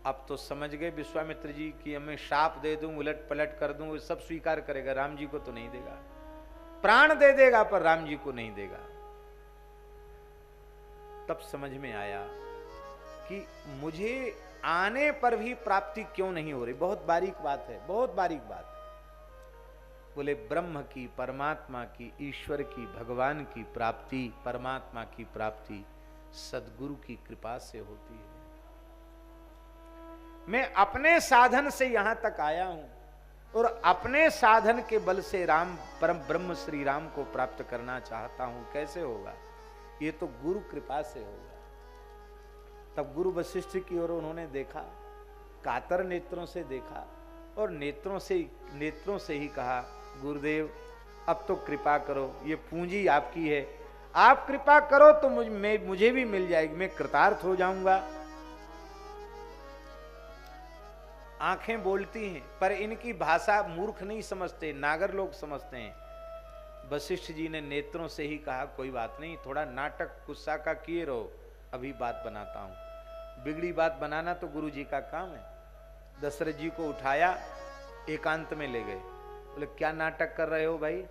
अब तो समझ गए विश्वामित्र जी कि मैं शाप दे दूं, उलट पलट कर दूं, सब स्वीकार करेगा, राम जी को तो नहीं देगा। प्राण दे देगा पर राम जी को नहीं देगा। तब समझ में आया कि मुझे आने पर भी प्राप्ति क्यों नहीं हो रही। बहुत बारीक बात है, बहुत बारीक बात है। बोले ब्रह्म की, परमात्मा की, ईश्वर की, भगवान की प्राप्ति, परमात्मा की प्राप्ति सद्गुरु की कृपा से होती है। मैं अपने साधन से यहां तक आया हूं और अपने साधन के बल से राम परम ब्रह्म श्री राम को प्राप्त करना चाहता हूं। कैसे होगा? ये तो गुरु कृपा से होगा। तब गुरु वशिष्ठ की ओर उन्होंने देखा, कातर नेत्रों से देखा और नेत्रों से ही कहा, गुरुदेव अब तो कृपा करो, ये पूंजी आपकी है, आप कृपा करो तो मुझे भी मिल जाएगी, मैं कृतार्थ हो जाऊंगा। आंखें बोलती हैं पर इनकी भाषा मूर्ख नहीं समझते, नागर लोग समझते हैं। वशिष्ठ जी ने नेत्रों से ही कहा, कोई बात नहीं, थोड़ा नाटक गुस्सा का किए रहो, अभी बात बनाता हूं। बिगड़ी बात बनाना तो गुरु जी का काम है। दशरथ जी को उठाया, एकांत में ले गए। बोले क्या नाटक कर रहे हो भाई?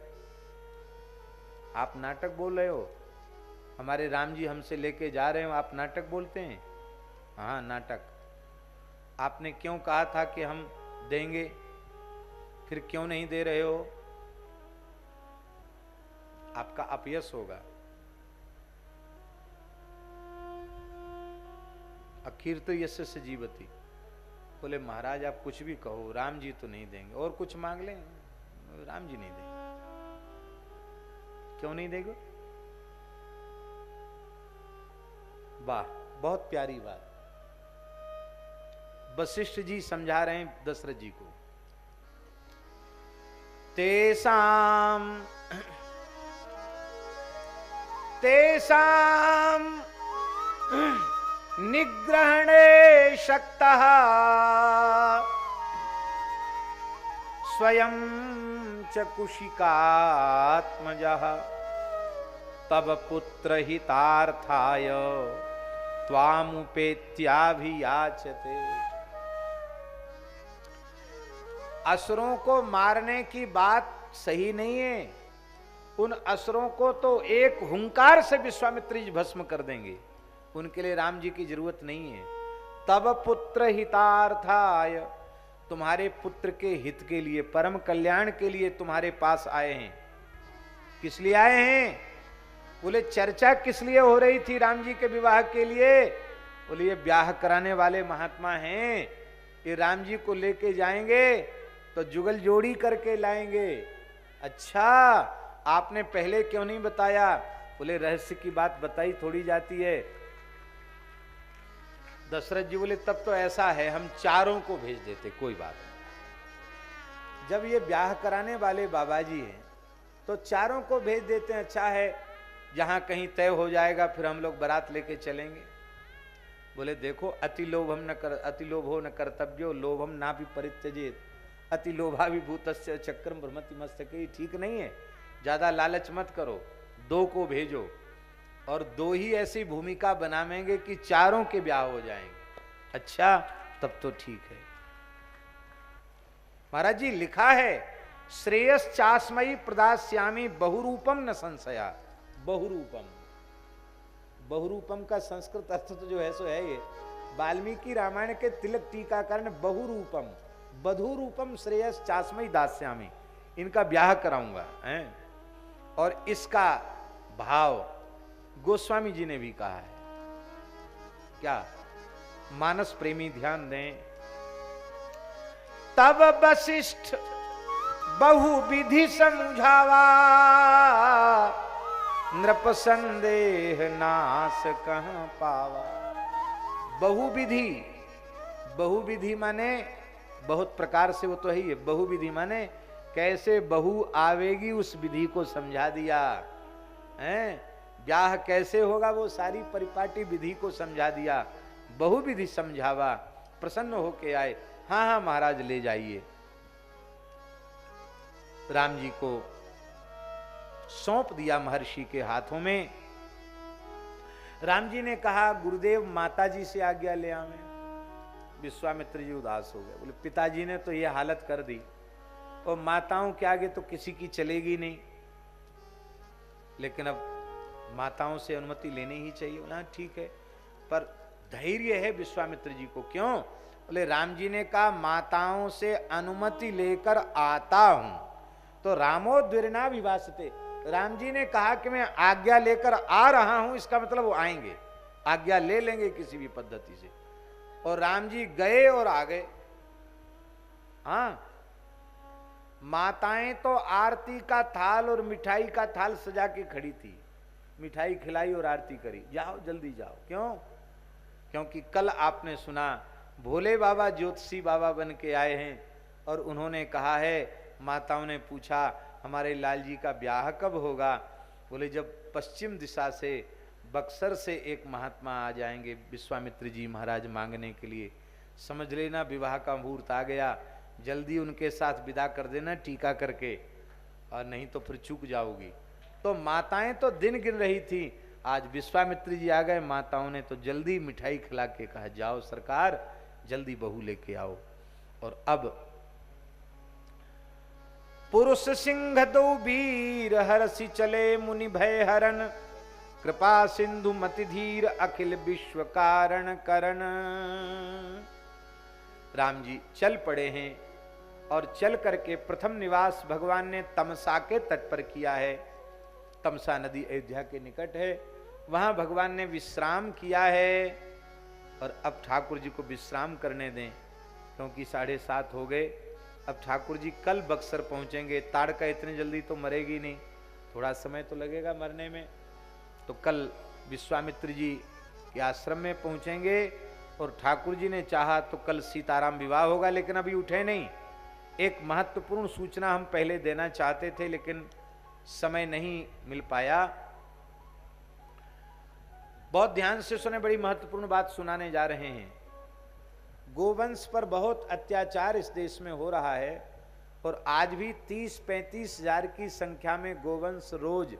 आप नाटक बोल रहे हो? हमारे राम जी हमसे लेके जा रहे हो, आप नाटक बोलते हैं? हाँ नाटक। आपने क्यों कहा था कि हम देंगे, फिर क्यों नहीं दे रहे हो? आपका अपयश होगा। अखीर तो यस्य से जीवती। बोले महाराज आप कुछ भी कहो, राम जी तो नहीं देंगे, और कुछ मांग लें, राम जी नहीं देंगे। क्यों नहीं देंगे? वाह, बहुत प्यारी बात। वशिष्ठ जी समझा रहे हैं दशरथ जी को। तेषाम निग्रहणे शक्तः स्वयं च कुशिकात्मजः तव पुत्र हितार्थाय त्वामुपेत्याभियाचते। असुरों को मारने की बात सही नहीं है। उन असुरों को तो एक हुंकार से विश्वामित्र जी भस्म कर देंगे, उनके लिए राम जी की जरूरत नहीं है। तब पुत्र हितार्थाय, तुम्हारे पुत्र के हित के लिए, परम कल्याण के लिए तुम्हारे पास आए हैं। किस लिए आए हैं? बोले चर्चा किस लिए हो रही थी राम जी के विवाह के लिए? बोले ये ब्याह कराने वाले महात्मा हैं, ये राम जी को लेके जाएंगे तो जुगल जोड़ी करके लाएंगे। अच्छा आपने पहले क्यों नहीं बताया? बोले रहस्य की बात बताई थोड़ी जाती है। दशरथ जी बोले तब तो ऐसा है, हम चारों को भेज देते, कोई बात नहीं। जब ये ब्याह कराने वाले बाबा जी हैं तो चारों को भेज देते हैं। अच्छा है, जहां कहीं तय हो जाएगा फिर हम लोग बारात लेके चलेंगे। बोले देखो अति लोभो न कर्तव्यो लोभम ना भी परित्यजेत अति लोभाभिभूतस्य चक्रम भ्रमति मस्तके। ठीक नहीं है, ज्यादा लालच मत करो, दो को भेजो और दो ही ऐसी भूमिका बनावेंगे कि चारों के ब्याह हो जाएंगे। अच्छा तब तो ठीक है। महाराज जी लिखा है श्रेयस चास्मयी प्रदास्यामी बहुरूपम न संशया। बहुरूपम, बहुरूपम का संस्कृत अर्थ तो जो है सो है ये वाल्मीकि रामायण के तिलक टीकाकार ने बहुरूपम, बधुरूपम श्रेयस चास्मयी दास्यामी, इनका ब्याह कराऊंगा हैं। और इसका भाव गोस्वामी जी ने भी कहा है। क्या? मानस प्रेमी ध्यान दें। तब वशिष्ठ बहुविधि समझावा नृप संदेह नाश कहां पावा। बहुविधि, बहुविधि माने बहुत प्रकार से, वो तो है ही। बहुविधि माने कैसे बहू आवेगी उस विधि को समझा दिया हैं। ब्याह कैसे होगा वो सारी परिपाटी विधि को समझा दिया, बहुविधि समझावा, प्रसन्न होके आए। हाँ हाँ महाराज ले जाइए। राम जी को सौंप दिया महर्षि के हाथों में। राम जी ने कहा गुरुदेव माता जी से आज्ञा ले आवे। विश्वामित्र जी उदास हो गए, बोले पिताजी ने तो ये हालत कर दी और माताओं के आगे तो किसी की चलेगी नहीं, लेकिन अब माताओं से अनुमति लेनी ही चाहिए। बोला ठीक है, पर धैर्य है विश्वामित्र जी को। क्यों? बोले राम जी ने कहा माताओं से अनुमति लेकर आता हूं तो रामो द्विरना विवासते। राम जी ने कहा कि मैं आज्ञा लेकर आ रहा हूं, इसका मतलब वो आएंगे, आज्ञा ले लेंगे किसी भी पद्धति से। और राम जी गए और आ गए। हाँ, माताएं तो आरती का थाल और मिठाई का थाल सजा के खड़ी थी, मिठाई खिलाई और आरती करी, जाओ जल्दी जाओ। क्यों? क्योंकि कल आपने सुना भोले बाबा ज्योतिषी बाबा बन के आए हैं और उन्होंने कहा है, माताओं ने पूछा हमारे लाल जी का ब्याह कब होगा? बोले जब पश्चिम दिशा से बक्सर से एक महात्मा आ जाएंगे विश्वामित्र जी महाराज मांगने के लिए, समझ लेना विवाह का मुहूर्त आ गया, जल्दी उनके साथ विदा कर देना टीका करके, और नहीं तो फिर चूक जाओगी। तो माताएं तो दिन गिन रही थी, आज विश्वामित्र जी आ गए, माताओं ने तो जल्दी मिठाई खिला के कहा जाओ सरकार जल्दी बहू लेके आओ। और अब पुरुष सिंह दो वीर हरसि चले मुनि भय हरन, कृपा सिंधु मति धीर अखिल विश्व कारण करण। राम जी चल पड़े हैं और चल करके प्रथम निवास भगवान ने तमसा के तट पर किया है। तमसा नदी अयोध्या के निकट है, वहां भगवान ने विश्राम किया है। और अब ठाकुर जी को विश्राम करने दें, क्योंकि 7:30 हो गए। अब ठाकुर जी कल बक्सर पहुंचेंगे, ताड़का इतनी जल्दी तो मरेगी नहीं, थोड़ा समय तो लगेगा मरने में। तो कल विश्वामित्र जी के आश्रम में पहुंचेंगे और ठाकुर जी ने चाहा तो कल सीताराम विवाह होगा, लेकिन अभी उठे नहीं। एक महत्वपूर्ण सूचना हम पहले देना चाहते थे लेकिन समय नहीं मिल पाया। बहुत ध्यान से सुने, बड़ी महत्वपूर्ण बात सुनाने जा रहे हैं। गोवंश पर बहुत अत्याचार इस देश में हो रहा है और आज भी 30-35 हजार की संख्या में गोवंश रोज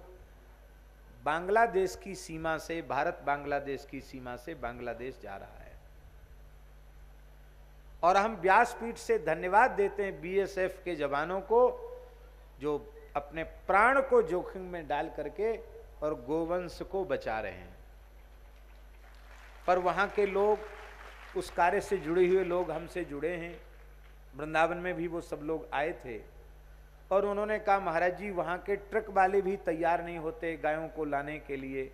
बांग्लादेश की सीमा से, भारत बांग्लादेश की सीमा से बांग्लादेश जा रहा है। और हम व्यासपीठ से धन्यवाद देते हैं बीएसएफ के जवानों को, जो अपने प्राण को जोखिम में डाल करके और गोवंश को बचा रहे हैं। पर वहां के लोग, उस कार्य से जुड़े हुए लोग हमसे जुड़े हैं, वृंदावन में भी वो सब लोग आए थे और उन्होंने कहा महाराज जी वहाँ के ट्रक वाले भी तैयार नहीं होते गायों को लाने के लिए,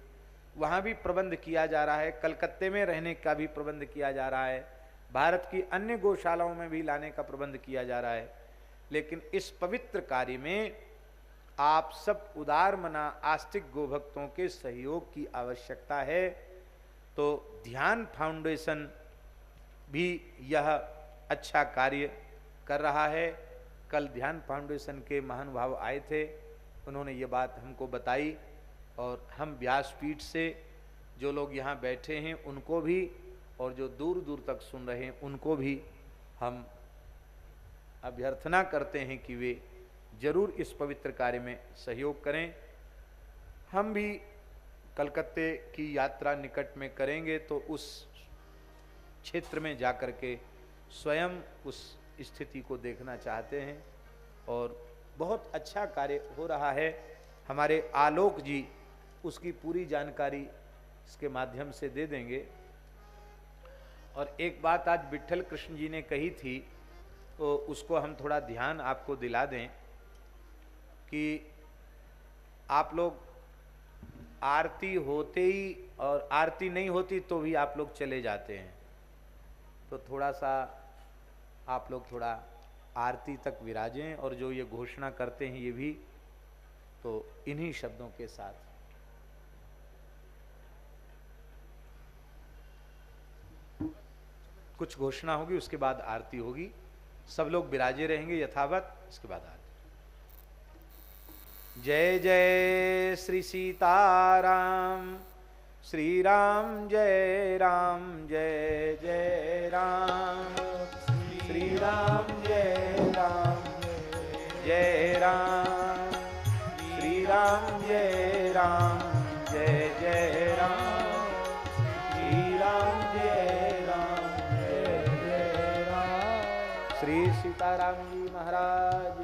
वहाँ भी प्रबंध किया जा रहा है, कलकत्ते में रहने का भी प्रबंध किया जा रहा है, भारत की अन्य गौशालाओं में भी लाने का प्रबंध किया जा रहा है। लेकिन इस पवित्र कार्य में आप सब उदार मना आस्तिक गोभक्तों के सहयोग की आवश्यकता है। तो ध्यान फाउंडेशन भी यह अच्छा कार्य कर रहा है। कल ध्यान फाउंडेशन के महानुभाव आए थे, उन्होंने ये बात हमको बताई और हम व्यासपीठ से जो लोग यहाँ बैठे हैं उनको भी और जो दूर दूर तक सुन रहे हैं उनको भी हम अभ्यर्थना करते हैं कि वे जरूर इस पवित्र कार्य में सहयोग करें। हम भी कलकत्ते की यात्रा निकट में करेंगे तो उस क्षेत्र में जाकर के स्वयं उस स्थिति को देखना चाहते हैं और बहुत अच्छा कार्य हो रहा है। हमारे आलोक जी उसकी पूरी जानकारी इसके माध्यम से दे देंगे। और एक बात आज विट्ठल कृष्ण जी ने कही थी तो उसको हम थोड़ा ध्यान आपको दिला दें कि आप लोग आरती होते ही और आरती नहीं होती तो भी आप लोग चले जाते हैं, तो थोड़ा सा आप लोग थोड़ा आरती तक विराजें और जो ये घोषणा करते हैं ये भी तो इन्हीं शब्दों के साथ। कुछ घोषणा होगी उसके बाद आरती होगी, सब लोग विराजे रहेंगे यथावत, इसके बाद आरती। जय जय श्री सीताराम, श्री राम जय राम, जय जय राम, श्री राम जय राम, जय राम, श्री राम जय राम, जय जय राम, श्री राम जय राम, जय जय राम। श्री सीताराम जी महाराज